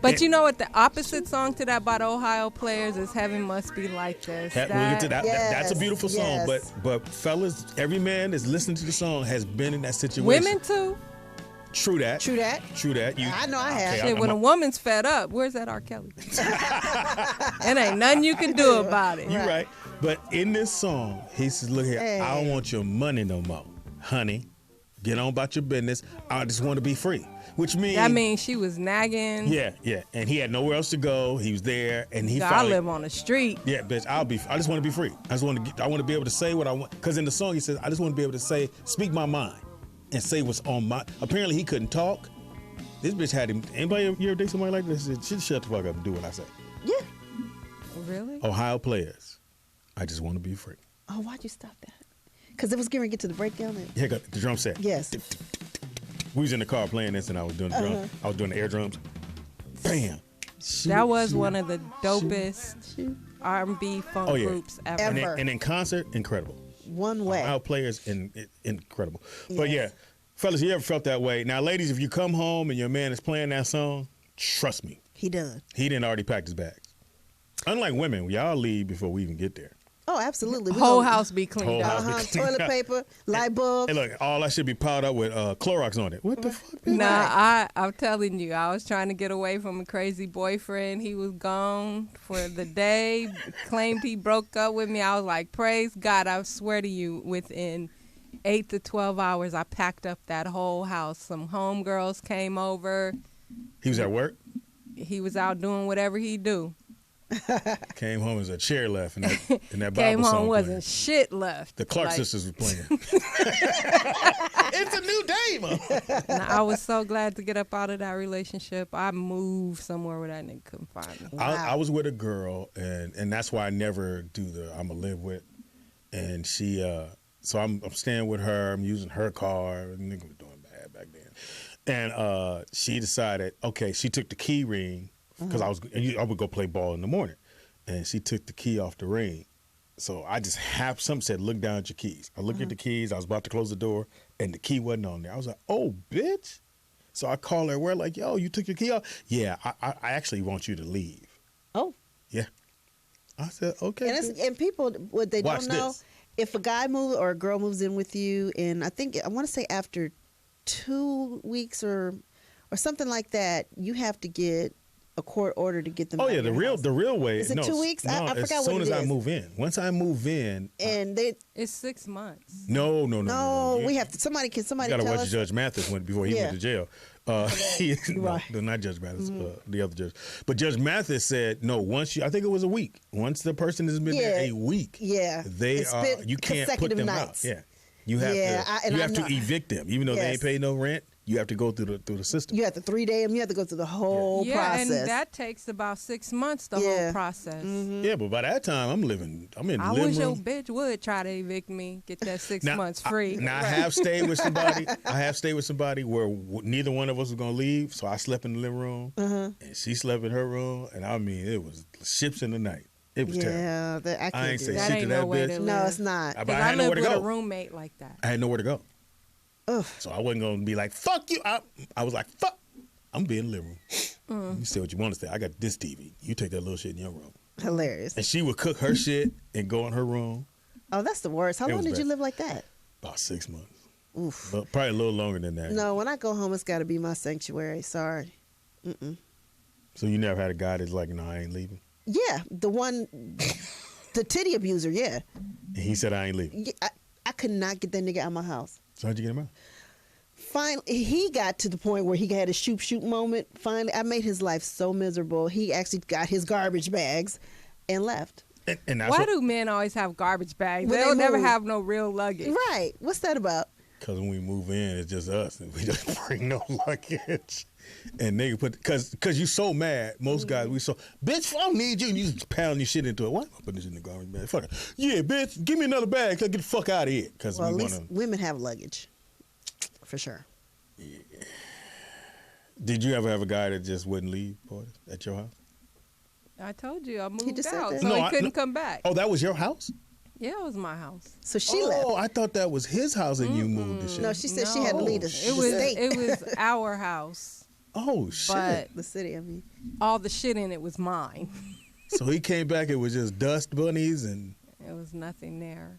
But you know what? The opposite song to that by the Ohio Players is "Heaven Must Be Like This." We'll get to that. Yes, That's a beautiful song. yes. But fellas, every man that's listening to the song has been in that situation. Women too. True that. True that. True that. I know I have. Okay, Shit, when a woman's fed up, where's that R. Kelly? It ain't nothing you can do about it. You're right. But in this song, he says, look here, I don't want your money no more. Honey, get on about your business. I just want to be free. Which means... That means she was nagging. Yeah. And he had nowhere else to go. He was there, and he I finally... live on the street. Yeah, bitch, I just want to be free. I want to be able to say what I want. Because in the song, he says, I just want to be able to speak my mind and say what's on my... Apparently, he couldn't talk. This bitch had him... Anybody ever date somebody like this? She shut the fuck up and do what I say. Yeah. Really? Ohio Players. I just want to be free. Oh, why'd you stop that? Because it was getting ready to get to the breakdown. Here go the drum set. Yes. We was in the car playing this, and I was doing the drum. I was doing the air drums. Bam. That was one of the dopest R&B funk groups ever. And in concert, incredible. One way. Ohio Players, incredible. But yeah, fellas, you ever felt that way? Now, ladies, if you come home and your man is playing that song, trust me. He done. He didn't already pack his bags. Unlike women, y'all leave before we even get there. Oh, absolutely. Whole house be cleaned up. Toilet paper, light bulbs. Hey, look, all that should be piled up with Clorox on it. What the fuck? Man? Nah, I'm telling you, I was trying to get away from a crazy boyfriend. He was gone for the day, claimed he broke up with me. I was like, praise God, I swear to you, within 8 to 12 hours, I packed up that whole house. Some homegirls came over. He was at work? He was out doing whatever he do. Came home, as a chair left in that Bible Came song home, wasn't playing. shit left. The Clark sisters were playing. It's a new day, man. And I was so glad to get up out of that relationship. I moved somewhere where that nigga couldn't find me. I was with a girl, and that's why I never do I'm going to live with. And she, so I'm staying with her. I'm using her car. Nigga was doing bad back then. And she decided, okay, she took the key ring. Because I would go play ball in the morning, and she took the key off the ring. So I just something said, look down at your keys. I looked at the keys. I was about to close the door, and the key wasn't on there. I was like, oh, bitch. So I called her. We're like, yo, you took your key off? Yeah, I actually want you to leave. Oh. Yeah. I said, okay. And people, what they Watch don't know, this. if a guy moves or a girl moves in with you, and I want to say after 2 weeks or or something like that, you have to get a court order to get them. Oh out yeah, of your house. the real way. Is it 2 weeks? I forgot as soon what as it I is. move in. Once I move in, And It's 6 months. no. we have to. Somebody You tell gotta watch us. Judge Mathis before he went to jail. Right. No, not Judge Mathis, the other judge. But Judge Mathis said no. I think it was a week. Once the person has been there a week, they It's are. been You can't put consecutive them nights. out. Yeah, you have to. You have to evict them, even though they ain't Yes. paid no rent. You have to go through the system. You have to 3 day them. You have to go through the whole Yeah, process. and that takes about 6 months, the whole process. Yeah, but by that time I'm in I the wish living your room. bitch would try to evict me, get that 6 Now, months free. I have stayed with somebody. Where neither one of us was gonna leave, so I slept in the living room, and she slept in her room, and I mean it was ships in the night. It was terrible. I can't I ain't do say that. That shit ain't to that no way bitch. to No, live. it's not. But 'Cause I I had nowhere lived to with a go. roommate like that. I had nowhere to go, Ugh. so I wasn't gonna be like fuck you. I was like fuck. I'm being in the living room. You say what you want to say. I got this TV. You take that little shit in your room. Hilarious. And she would cook her shit and go in her room. Oh, that's the worst. How It long was did you bad. live like that? About 6 months. Oof. But probably a little longer than that. No, when I go home, it's got to be my sanctuary. Sorry. So you never had a guy that's like, no, I ain't leaving. Yeah, the one, the titty abuser. Yeah, And he said, I ain't leaving. yeah I could not get that nigga out of my house. So how'd you get him out? Finally, he got to the point where he had a shoot moment. Finally, I made his life so miserable. He actually got his garbage bags and left. And that's Why do men always have garbage bags? When They'll they never move. have no real luggage. Right. What's that about? Because when we move in, it's just us, and we don't bring no luggage. And they put because you so mad. Most guys we so bitch. I don't need you. And you just pound your shit into it. Why am I putting this in the garbage bag? Fuck it. Yeah, bitch. Give me another bag. Let's get the fuck out of here. Because Well, at we least want to. women have luggage, for sure. Did you ever have a guy that just wouldn't leave at your house? I told you I moved just said out, that. so No, he I- couldn't no. come back. Oh, that was your house? Yeah, it was my house. So she left. Oh, I thought that was his house and you moved the shit. No, she said she had to leave the, It the was state. it was our house, Oh shit. but the city. I mean, all the shit in it was mine. So he came back. It was just dust bunnies and. It was nothing there.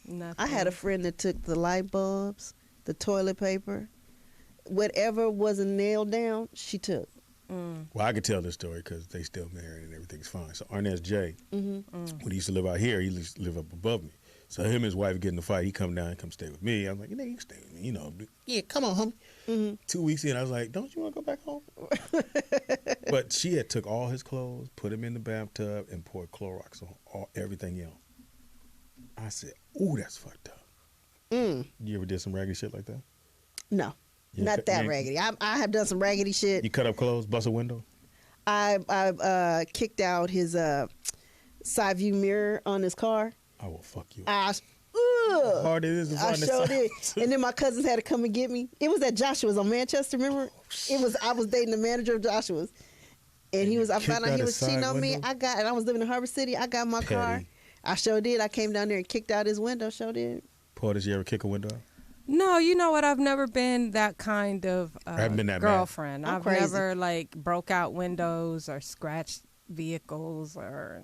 Nothing. I had a friend that took the light bulbs, the toilet paper, whatever wasn't nailed down, she took. Well, I could tell this story because they still married and everything's fine. So Arnez J, when he used to live out here, he used to live up above me. So him and his wife get in the fight. He come down and come stay with me. I'm like, you can stay with me. You know, yeah, come on, homie. 2 weeks in, I was like, don't you want to go back home? But she had took all his clothes, put him in the bathtub, and poured Clorox on everything else. I said, ooh, that's fucked up. You ever did some raggedy shit like that? No, You not cut- that you- raggedy. I have done some raggedy shit. You cut up clothes, bust a window? I kicked out his side view mirror on his car. I will fuck you. I Hard it is to I find this showed it, out. and then my cousins had to come and get me. It was at Joshua's on Manchester. Remember? I was dating the manager of Joshua's, and he was. I found out he was cheating on me. And I was living in Harbor City. I got my car. Petty. I sure did. I came down there and kicked out his window. Sure did. Portis, you ever kick a window out? No, you know what? I've never been that kind of I haven't been that mad. girlfriend. I'm I've crazy. never like broke out windows or scratched vehicles or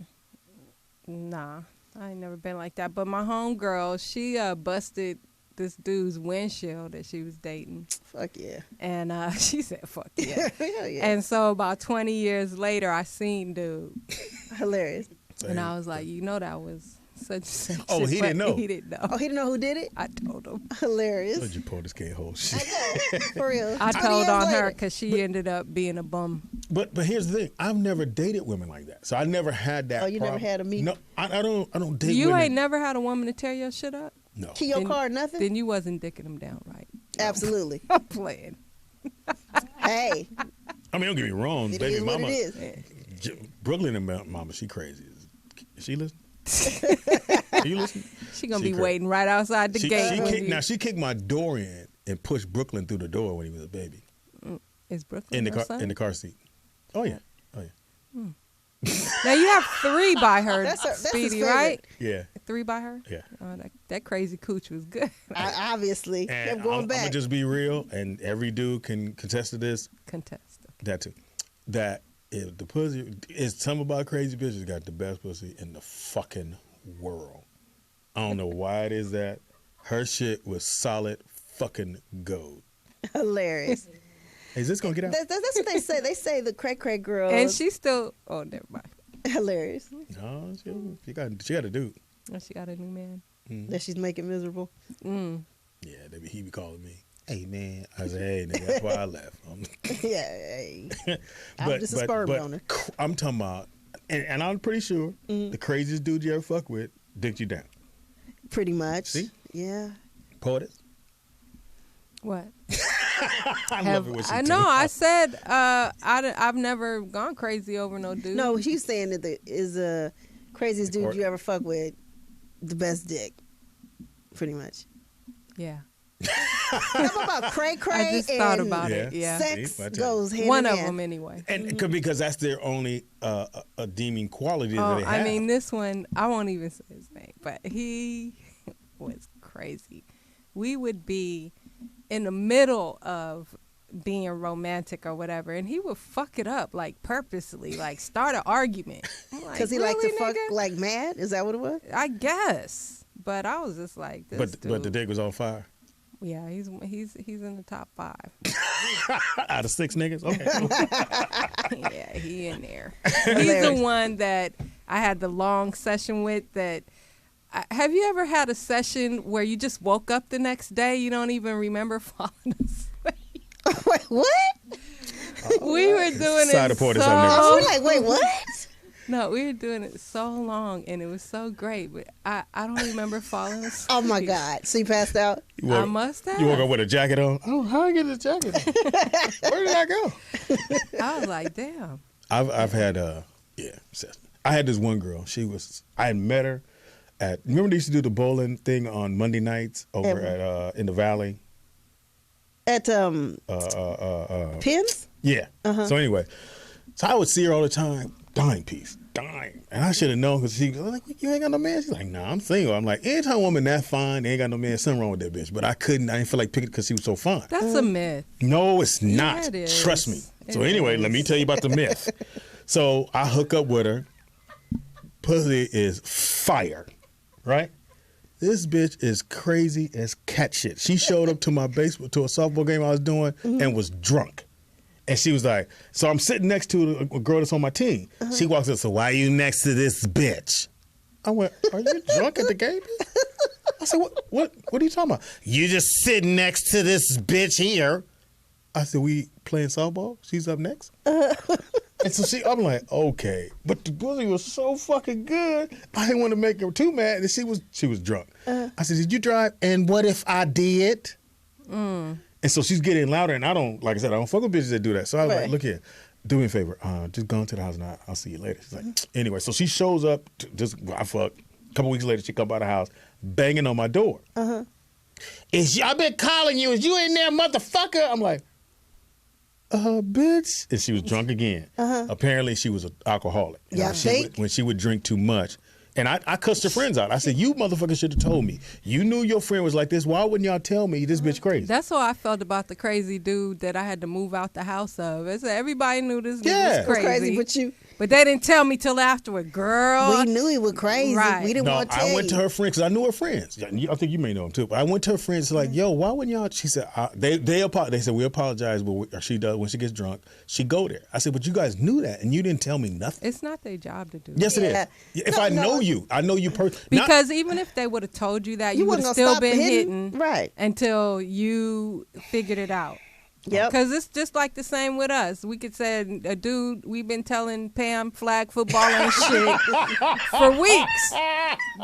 nah. I ain't never been like that. But my homegirl, she busted this dude's windshield that she was dating, Fuck yeah. and she said, "Fuck yeah." Hell yeah. And so about 20 years later, I seen dude, Hilarious. and I was like, you know, that was such and such. Oh, shit," he but didn't know. He didn't know. Oh, he didn't know who did it? I told him. Hilarious. Told you Portis can't hold I shit. know. For real. I 20 told years on her later. because she ended up being a bum. But here's the thing: I've never dated women like that, so I never had that. Oh, you never problem. had a meet? No, I don't date. You women. ain't never had a woman to tear your shit up? No. Key your Then- car, nothing? Then you wasn't dicking them down right. Absolutely. I'm playing. Hey, I mean, don't get me wrong, it baby is what mama. it is. Brooklyn and mama, she crazy. Is she listening? Are you listening? She gonna She be cra- waiting right outside the gate. when you- She kicked my door in and pushed Brooklyn through the door when he was a baby Is Brooklyn in the your car son? in the car seat. Oh yeah, Now you have 3 by her, That's his Speedy, favorite. right? yeah. 3 by her? Yeah. Oh, that crazy cooch was good. I obviously And kept going I'm back. gonna just be real, and every dude can contest to this. Contest. Okay. That too. That if the pussy is something about crazy bitches got the best pussy in the fucking world. I don't know why it is that. Her shit was solid fucking gold. Hilarious. Is this gonna get out? That's what they say. They say the cray cray girls. And she's still. Oh, never mind. hilarious No, she got a dude. Oh, she got a new man. that she's making miserable. Mm. Yeah, he be calling me. Hey man, I said, hey nigga, that's why I left. Yeah, hey. I'm just a sperm donor. I'm talking about, and I'm pretty sure the craziest dude you ever fuck with dicked you down. Pretty much. See? Yeah. POTUS. What? I love it when she I do know. it. I said I've never gone crazy over no dude. No, he's saying that the craziest dude you ever fuck with, the best dick. Pretty much. Yeah. Something about cray cray. I just thought about Yeah. it. Yeah. Sex See, I tell you. goes hand One in of hand. them anyway. And because that's their only a deeming quality that Oh, they have. I mean, this one, I won't even say his name, but he was crazy. We would be in the middle of being romantic or whatever, and he would fuck it up, like, purposely, like, start an argument. Because he liked to fuck, like, mad? Is that what it was? I guess. But I was just like, this but the dude. dick was on fire. Yeah, he's in the top 5. Out of 6 niggas? Okay. Yeah, he in there. He's the one that I had the long session with that. Have you ever had a session where you just woke up the next day, you don't even remember falling asleep? Wait, what? We were doing Side it report so is on I was like, wait, what? No, we were doing it so long and it was so great, but I don't remember falling asleep. Oh, my God. So you passed out? I must have. You woke up with a jacket on? Oh, how I get this jacket on? Where did I go? I was like, damn. I've had I had this one girl. I had met her at, remember they used to do the bowling thing on Monday nights over at in the Valley? At Pins? Yeah. Uh-huh. So anyway, so I would see her all the time. Dying. And I should have known because she was like, you ain't got no man? She's like, nah, I'm single. I'm like, anytime a woman that fine, they ain't got no man, something wrong with that bitch. But I didn't feel like picking because she was so fine. That's a myth. No, it's not. Yeah, it is. Trust me. So It anyway, is. let me tell you about the myth. So I hook up with her. Pussy is fire, right? This bitch is crazy as cat shit. She showed up to my basement to a softball game I was doing and was drunk. And she was like, so I'm sitting next to a girl that's on my team. She walks up, so why are you next to this bitch? I went, are you drunk at the game? I said, what are you talking about? You just sitting next to this bitch here. I said, we playing softball? She's up next? And so I'm like, okay. But the pussy was so fucking good, I didn't want to make her too mad. And she was drunk. I said, did you drive? And what if I did? And so she's getting louder, and I don't fuck with bitches that do that. So I was like, look here, do me a favor, just go into the house and I'll see you later. She's like, anyway, so she shows up, I fuck. A couple weeks later, she come by the house, banging on my door. I've been calling you, is you in there, motherfucker? I'm like, bitch. And she was drunk again. Apparently, she was an alcoholic. Yeah, when she would drink too much. And I cussed her friends out. I said, you motherfuckers should have told me. You knew your friend was like this. Why wouldn't y'all tell me this bitch crazy? That's how I felt about the crazy dude that I had to move out the house of. I said, everybody knew this dude was crazy. But they didn't tell me till afterward. Girl. We knew he was crazy. Right. We didn't want to tell you. I went to her friends because I knew her friends. I think you may know them too. But I went to her friends like, yo, why wouldn't y'all? She said, they said, we apologize, but she does when she gets drunk. She go there. I said, but you guys knew that and you didn't tell me nothing. It's not their job to do Yes, that. it is. If I know you personally. Because even if they would have told you that, you would have still been hitting right until you figured it out. Yep. Because it's just like the same with us. We could say, a dude, we've been telling Pam flag football and shit for weeks.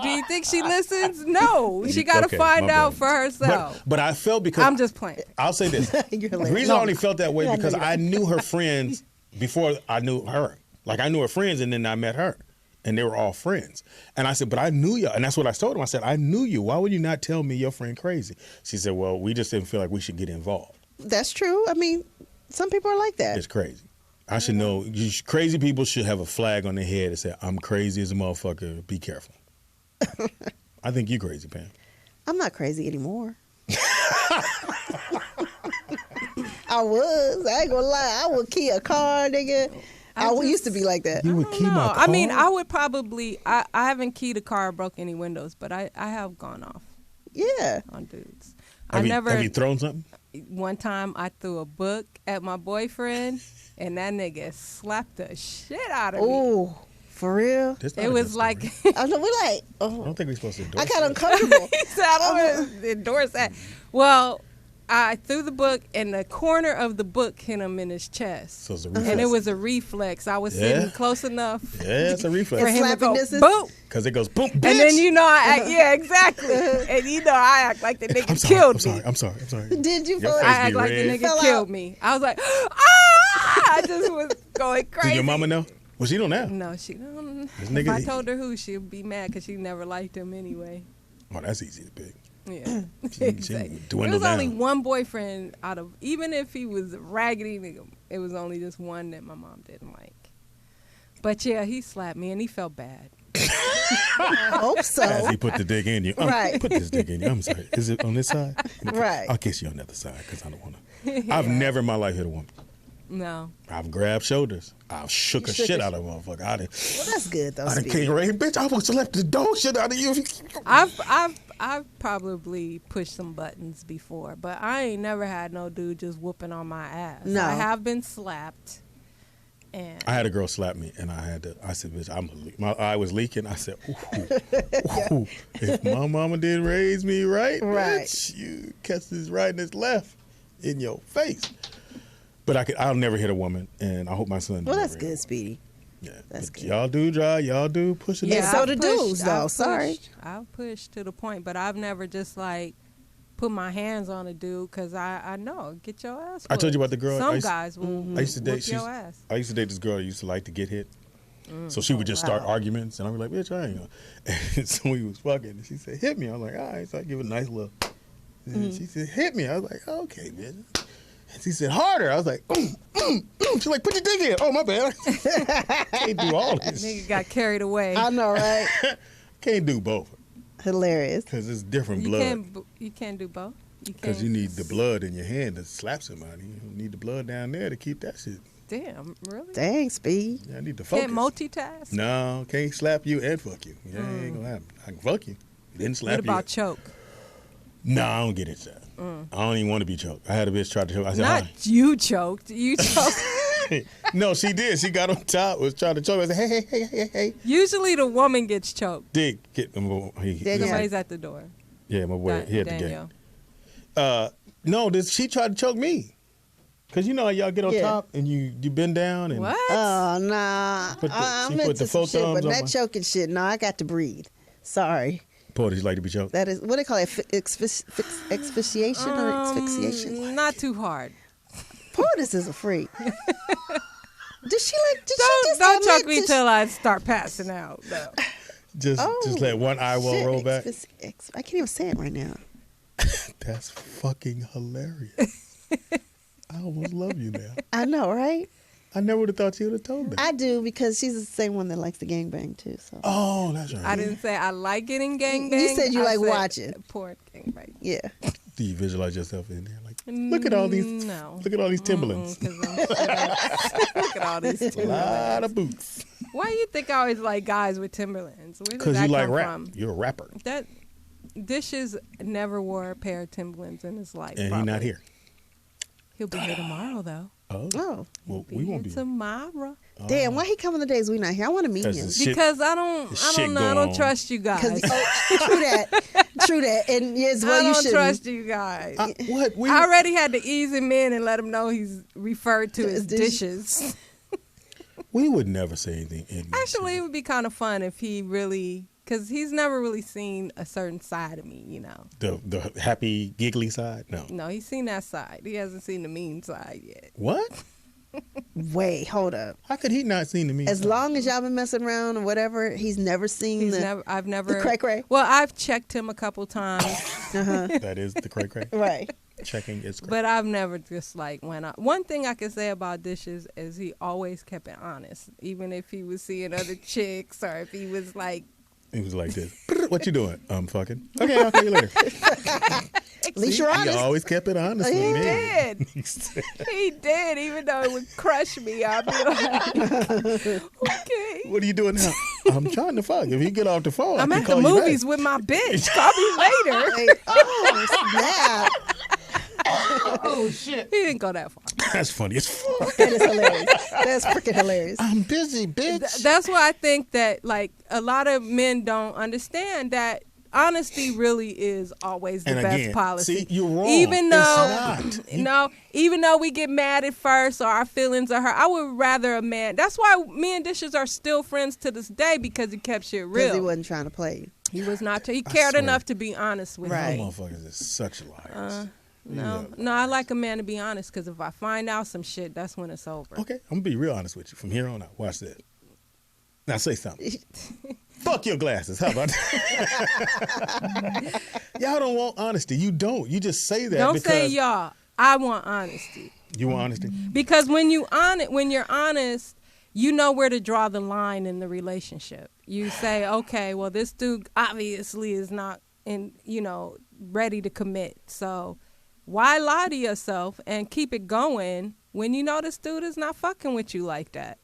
Do you think she listens? No. She got to find out for herself. But I felt because. I'm just playing. I'll say this. You're The hilarious. reason I only felt that way because I knew her friends before I knew her. Like I knew her friends and then I met her. And they were all friends. And I said, but I knew you. And that's what I told him. I said, I knew you. Why would you not tell me your friend crazy? She said, well, we just didn't feel like we should get involved. That's true. I mean, some people are like that. It's crazy. I should know. Crazy people should have a flag on their head that say, I'm crazy as a motherfucker. Be careful. I think you crazy, Pam. I'm not crazy anymore. I was. I ain't gonna lie. I would key a car, nigga. I used to be like that. You would key my car? I mean, I would probably, I haven't keyed a car or broke any windows, but I have gone off Yeah. on dudes. Have you thrown something? one time I threw a book at my boyfriend, and that nigga slapped the shit out of me. Oh, for real? That's not It a was good like, story. I know we're like, I oh, don't think we're supposed to endorse I got that. uncomfortable. he said, I don't want to endorse that. Well, I threw the book, and the corner of the book hit him in his chest. So it's a And it reflex. was a reflex. I was Yeah. sitting close enough Yeah, it's a for reflex. him to slapping go, distance? boom. Because it goes boom, bitch. And then I act, yeah, exactly. And I act like the nigga I'm sorry, killed I'm sorry, me. I'm sorry, I'm sorry. Did you Your feel face I act be like red. the Fell nigga out. killed me. I was like, I just was going crazy. Did your mama know? Well, she don't now. No, she don't. This If nigga, I he- told her who, she'd be mad because she never liked him anyway. Oh, that's easy to pick. Yeah. She Exactly. There dwindle was only down. one boyfriend out of, even if he was a raggedy nigga, it was only just one that my mom didn't like. But yeah, he slapped me and he felt bad. I hope so. As he put the dick in you. Right. Put this dick in you. I'm sorry. Is it on this side? Right. I'll kiss you on the other side because I don't want to. I've never in my life hit a woman. No. I've grabbed shoulders. I've shook a shook shit a- out of a motherfucker. I done Well, that's good though. came Speedy. right, bitch. I almost slapped the dog shit out of you. I've probably pushed some buttons before, but I ain't never had no dude just whooping on my ass. No. I have been slapped. And I had a girl slap me, and I said, bitch, my eye was leaking. I said, ooh. If my mama didn't raise me right, Right. bitch, you catch this right and this left in your face. But I'll never hit a woman, and I hope my son. Well, never that's hit good, Speedy. Yeah, That's but good. y'all do drive, y'all do push it. Yeah, up. so I've do dudes, though. I've Sorry. I've pushed to the point, but I've never just like put my hands on a dude because I know, get your ass. I told you about the whooped. girl. Some I used- guys will I used to date. whoop your ass. I used to date this girl that used to like to get hit. So she would just start arguments, and I'd be like, "Bitch, I ain't gonna." And so we was fucking, and she said, "Hit me." I was like, "All right." So I give it a nice look. And she said, "Hit me." I was like, "Okay, bitch." And she said, "Harder." I was like, She's like, "Put your dick in." Oh, my bad. Can't do all this. Nigga got carried away. I know, right? Can't do both Hilarious. because it's different You blood. you can't do both. You Because can't. you need the blood in your hand to slap somebody. You don't need the blood down there to keep that shit. Damn, really? Dang, Speed. Yeah, I need to focus. Can't multitask. No, can't slap you and fuck you. Yeah, ain't gonna happen. I can fuck you, then slap What about you. choke? No, I don't get it, sir. I don't even want to be choked. I had a bitch try to choke. I said, Not you choked. You choked. "Hi." No, she did. She got on top, was trying to choke. I said, hey. Usually the woman gets choked. Dick, get him. Daniel. Somebody's at the door. Yeah, my boy, he at the Daniel. gate. No, she tried to choke me. Because you know how y'all get on Yeah. top and you bend down and What? Oh, nah. Put the- I'm she put into the some four shit, thumbs but on that my- choking shit, no, I got to breathe. Sorry. Boy, does she like to be choked? That is, what they call it, asphyxiation or asphyxiation? Not too hard. POTUS is a freak. Did she Don't choke me admit till I start passing out. No. Just let one eyeball shit, roll back. I can't even say it right now. That's fucking hilarious. I almost love you now. I know, right? I never would have thought you would have told me. I do because she's the same one that likes the gangbang too. So Oh, that's right. I didn't say I like getting gangbang. You said you I like said watching. porn gangbang. yeah, Do you visualize yourself in there? Like, look at all these. No. Look at all these Timberlands. Look at all these A Timberlands. lot of boots. Why do you think I always like guys with Timberlands? Where did Because that you like come rap. from? You're a rapper, That Dishes never wore a pair of Timberlands in his life. and he's probably. not here. He'll be here tomorrow, though. Oh, Oh, well, Be we here won't be. tomorrow. damn! Why he coming the days we not here? I want to meet 'Cause him. it's shit- Because I don't shit know. I going don't on. trust you guys. Because true that, and yes, I well, you don't should trust you guys. What? We, I already had to ease him in and let him know he's referred to as Dish- dishes. we would never say anything. ignorant. Actually, it would be kind of fun if he really, because he's never really seen a certain side of me, you know. The happy, giggly side? No. No, he's seen that side. He hasn't seen the mean side yet. What? Wait, hold up. How could he not seen the mean As side? long as y'all been messing around or whatever, he's never seen He's the never. I've never. the cray-cray? Well, I've checked him a couple times, That is the cray cray. right. Checking is cray. but I've never just like went out. One thing I can say about Dishes is he always kept it honest, even if he was seeing other chicks or if he was like. He was like this. What you doing? I'm fucking. Okay, I'll tell you later. At least you're He honest. always kept it honest He with me. did. He said, He did, even though it would crush me. I'd be like, okay. what are you doing now? I'm trying to fuck. If he get off the phone, I'm I at can the call you movies back. with my bitch. Call me later. Like, oh snap! Oh shit! He didn't go that far. That's funny as fuck. That is hilarious. That's freaking hilarious. I'm busy, bitch. That's why I think that like a lot of men don't understand that honesty really is always the And best again, policy. see, you're wrong. Even It's though, not. even though we get mad at first or our feelings are hurt, I would rather a man. That's why me and Dishes are still friends to this day because he kept shit Because real. he wasn't trying to play you. He was not. He cared swear. enough to be honest with Right. You me. motherfuckers is such liars. No, I like a man to be honest because if I find out some shit, that's when it's over. Okay, I'm gonna be real honest with you from here on out. Watch this. Now say something. Fuck your glasses. How about that? Y'all don't want honesty. You don't. You just say that. Don't because say y'all. I want honesty You want honesty? because when you're honest, you know where to draw the line in the relationship. You say, okay, well, this dude obviously is not ready to commit. So why lie to yourself and keep it going when you know this dude is not fucking with you like that?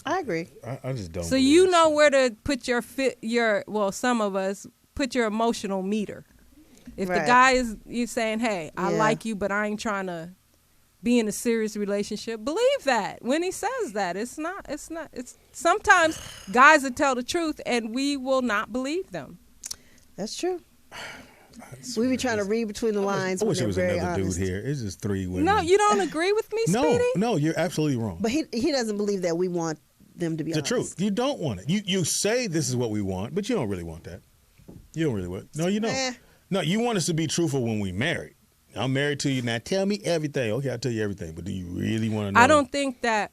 I agree. I just don't. So believe you this know shit. where to put some of us put your emotional meter. If the Right. guy is you saying, hey, I Yeah. like you, but I ain't trying to be in a serious relationship, believe that. When he says that, it's sometimes guys will tell the truth and we will not believe them. That's true. We be trying to read between the lines I when wish it they're was very another honest. dude here. It's just three women. No, you don't agree with me, Speedy? No, you're absolutely wrong. But he doesn't believe that we want them to be The honest. truth. You don't want it. You say this is what we want, but you don't really want that. You don't really want. No, you don't. Eh. No, you want us to be truthful when we married. I'm married to you now. Tell me everything. Okay, I'll tell you everything. But do you really want to know? I don't think that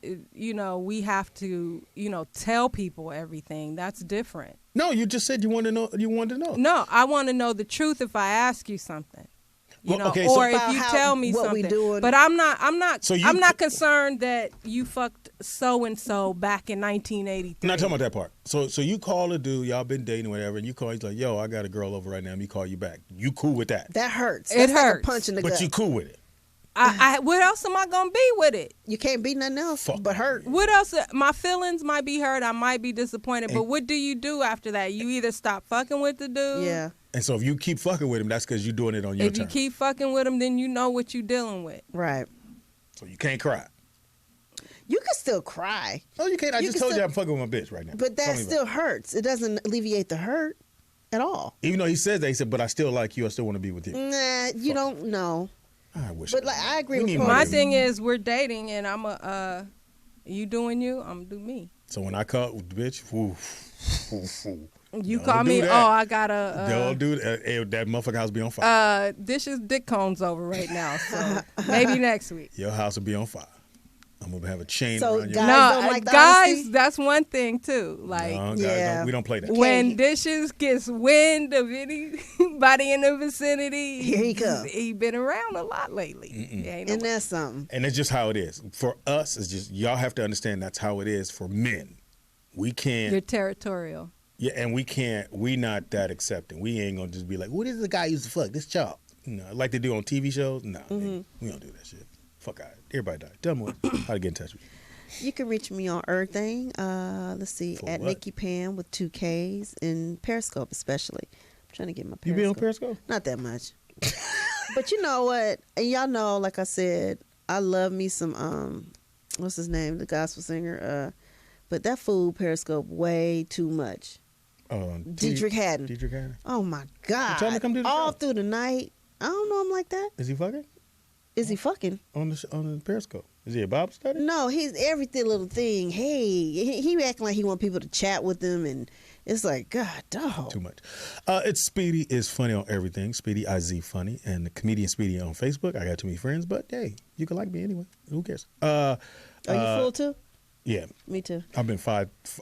we have to tell people everything. That's different. No, you just said you want to know. You wanted to know. No, I want to know the truth if I ask you something. Well, okay, so- or if About you how- tell me what we something. doing. But I'm not So you I'm not could- concerned that you fucked so and so back in 1983. I'm not talking about that part. So you call a dude, y'all been dating, whatever, and you call. He's like, "Yo, I got a girl over right now." And he call you back. You cool with that? That hurts. It That's like hurts. a punch in the But gut. you cool with it? What else am I gonna be with it? You can't be nothing else Fuck. but hurt. What else? My feelings might be hurt. I might be disappointed. But what do you do after that? You either stop fucking with the dude. Yeah. And so if you keep fucking with him, that's because you're doing it on your If you terms. keep fucking with him, then you know what you're dealing with. Right. So you can't cry. You can still cry, No, you can't. I You just can told still- you I'm fucking with my bitch right now. but Tell that me about still hurts. It doesn't alleviate the hurt at all. it. Even though he says that, he said, "But I still like you. I still want to be with you." Nah, you don't know. I wish. But like, I agree We with need Paul. more My of thing is, we're dating, and you doing you, I'm gonna do me. So when I call bitch, woo, You Don't call do me, that. oh, I gotta. don't do that. That motherfucker house be on fire. Dishes dick cones over right now, so maybe next week. Your house will be on fire. I'm gonna have a chain So, around your guys neck. don't like the guys, honesty? that's one thing too. Like No, guys, Yeah. we don't play that. when Okay. Dishes gets wind of anybody in the vicinity, Here he come. He been around a lot lately. He ain't And no- that's something. And it's just how it is. For us, it's just y'all have to understand that's how it is for men. We can't. You're territorial. Yeah, and we can't. We not that accepting. We ain't gonna just be like, "What is the guy used to fuck? This chop." You know, like they do on TV shows. No, nigga, we don't do that shit. Fuck out. Everybody die. Tell me how to get in touch with you. You can reach me on everything. Let's see, For at what? Nikki Pam with 2 Ks in Periscope, especially. I'm trying to get my You Periscope. be on Periscope? Not that much. But you know what? And y'all know, like I said, I love me some what's his name? The gospel singer. But that fool Periscope way too much. Dietrich Haddon. Dietrich Haddon. Oh my God. tell him to come do the all show. through the night. I don't know him like that. Is he fucking Is he fucking? on the Periscope? Is he a Bible study? No, he's everything little thing. Hey, he acting like he want people to chat with him, and it's like, God, dog. Too much. It's Speedy is funny on everything. Speedy IZ funny, and the comedian Speedy on Facebook. I got too many friends, but hey, you can like me anyway. Who cares? Are you full too? Yeah, Me too. I've been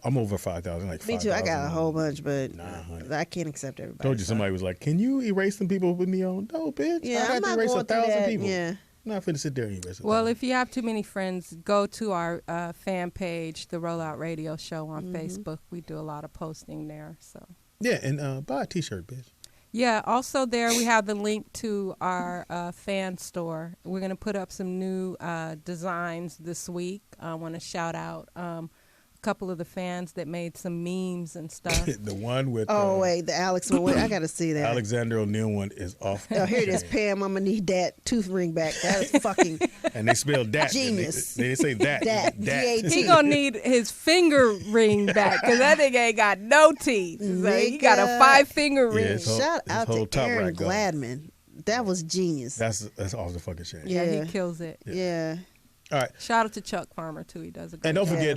I'm over 5,000. Like Me too. I got a 5,000. whole bunch, but 900. I can't accept everybody. Told you somebody was like, "Can you erase some people with me on?" No, bitch. Yeah, I I'm got to not erase going through 1,000 that. people. Yeah. I'm not finna sit there and erase. Well, 1,000. if you have too many friends, go to our fan page, the Rollout Radio Show on Facebook. We do a lot of posting there. So yeah, and buy a T-shirt, bitch. yeah. Also, there we have the link to our fan store. We're gonna put up some new designs this week. I want to shout out a couple of the fans that made some memes and stuff. The one with wait, the Alex one. Wait, I got to see that. Alexander O'Neill one is off. Oh, here it is, Pam. I'm gonna need that tooth ring back. That is fucking And they spelled that. genius. They say that. Dat, D-A-T. He gonna need his finger ring back because that nigga ain't got no teeth. So he got a Nigga. 5-finger ring. his whole- Shout his out whole to top Aaron rack gone. Gladman. That was genius. That's off the fucking chain. Yeah, Yeah. he kills it. Yeah. All right. Shout out to Chuck Farmer too. He does a good And don't job. forget,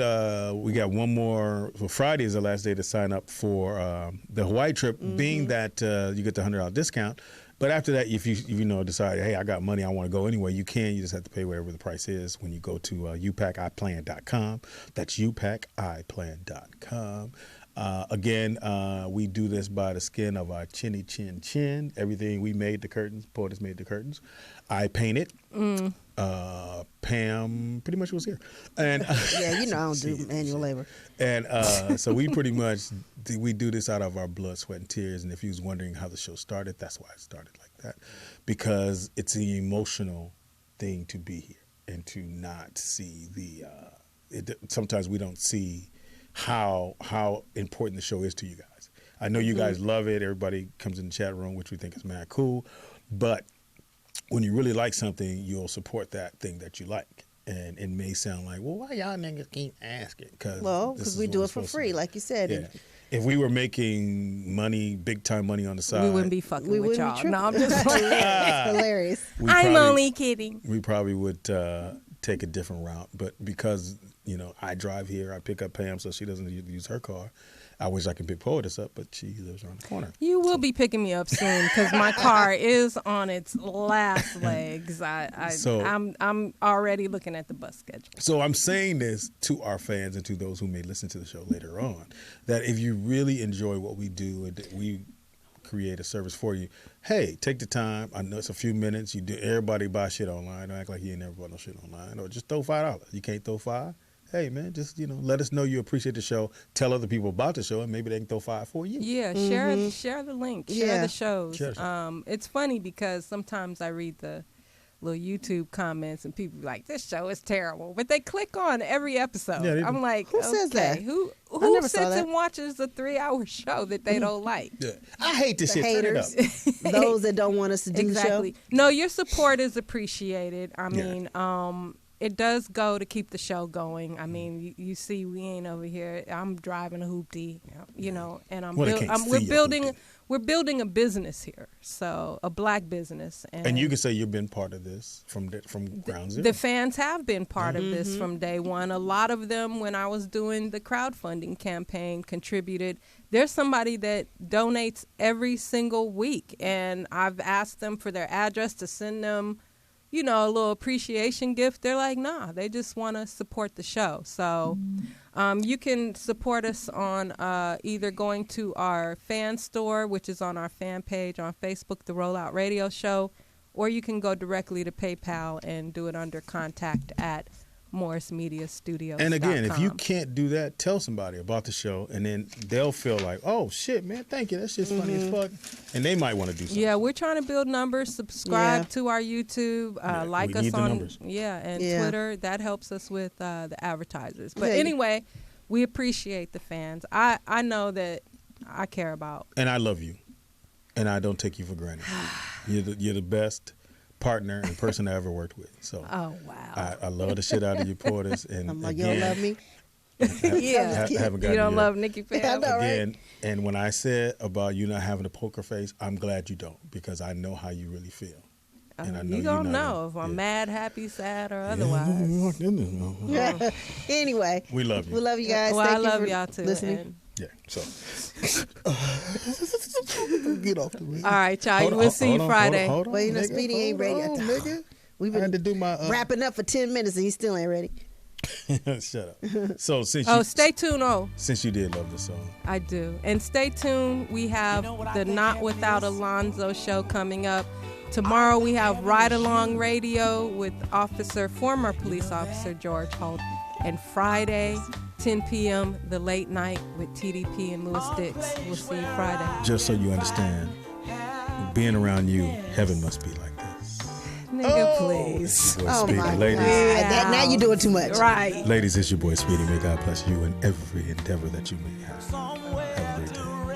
we got one more. Well, Friday is the last day to sign up for the Hawaii trip, being that you get the $100 discount. But after that, if you decide, hey, I got money, I want to go anyway, you can. You just have to pay whatever the price is when you go to upaciplan.com. That's upaciplan.com. Again, we do this by the skin of our chinny chin chin. Everything we made the curtains. Portis made the curtains. I painted. Pam pretty much was here, and Yeah, I don't do manual labor. and so we pretty much we do this out of our blood, sweat, and tears. And if you was wondering how the show started, that's why it started like that, because it's an emotional thing to be here and to not see sometimes we don't see how important the show is to you guys. I know you guys love it. Everybody comes in the chat room, which we think is mad cool, but when you really like something, you'll support that thing that you like. And it may sound like, well, why y'all niggas keep asking? Because we do it for free, like you said. Yeah. If we were making money, big time money on the side, we wouldn't be fucking We with wouldn't y'all. be No, I'm just playing. It's hilarious. I'm only kidding. We probably would take a different route. But because, I drive here, I pick up Pam so she doesn't use her car. I wish I could pick Poetess up, but she lives around the corner. You will be picking me up soon because my car is on its last legs. I'm already looking at the bus schedule. So I'm saying this to our fans and to those who may listen to the show later on, that if you really enjoy what we do and that we create a service for you, hey, take the time. I know it's a few minutes. Everybody buy shit online. Don't act like you ain't never bought no shit online. Or just throw $5. You can't throw $5? Hey, man, just, let us know you appreciate the show. Tell other people about the show, and maybe they can throw $5 for you. Yeah, share the link. Share the shows. Share the show. It's funny because sometimes I read the little YouTube comments and people be like, this show is terrible. But they click on every episode. Yeah, I'm like, Who says that? Who never saw sits that. and watches a 3-hour show that they don't like? Yeah. I hate this The shit. Turn it up. haters, those that don't want us to do Exactly. the show. No, your support is appreciated. I Yeah. mean, it does go to keep the show going. I mean, you see, we ain't over here. I'm driving a hoopty, and Well, they can't see we're your building hoopty. we're building a business here, so a black business. And you can say you've been part of this from ground zero. The fans have been part of this from day one. A lot of them, when I was doing the crowdfunding campaign, contributed. There's somebody that donates every single week, and I've asked them for their address to send them, a little appreciation gift. They're like, nah, they just want to support the show. So you can support us on either going to our fan store, which is on our fan page on Facebook, The Rollout Radio Show, or you can go directly to PayPal and do it under contact at Morris Media Studios. And again, if you can't do that, tell somebody about the show, and then they'll feel like, oh, shit, man, thank you. That shit's funny as fuck. And they might want to do something. Yeah, we're trying to build numbers. Subscribe to our YouTube. Like we us need the on numbers. and Yeah. Twitter. That helps us with the advertisers. But Yeah. anyway, we appreciate the fans. I know that I care about. And I love you. And I don't take you for granted. You're the best partner and person I ever worked with. So Oh wow. I love the shit out of you, Portis. And I'm like, you again, don't love me? Yeah. haven't You gotten don't yet. love Nikki Pam. I know, right? Again, and when I said about you not having a poker face, I'm glad you don't, because I know how you really feel. And I know You you're don't not know a- if I'm yeah. mad, happy, sad, or otherwise. Anyway, We love you. we love you guys. Well, Thank I you love for y'all too. listening. and- Yeah. So get off the way. all right, y'all. We'll see you Friday. Hold on, Well, nigga. Speedy ain't ready. Hold on, nigga. We've I had to been do my wrapping up for 10 minutes and he still ain't ready. Shut up. So Oh, stay tuned. Oh, since you did love the song, I do. And stay tuned. We have the Not Without Alonzo show coming up. Tomorrow we have Ride Along Radio with former police officer George Holt. And Friday, 10 p.m., the late night with TDP and Louis Dix. We'll see you Friday. just so you understand, being around you, heaven must be like this. Nigga. Nigga, please. It's your boy Oh Speedy. my Ladies, God. Now you're doing too much. Right. ladies, it's your boy Speedy. May God bless you in every endeavor that you may have. Have a great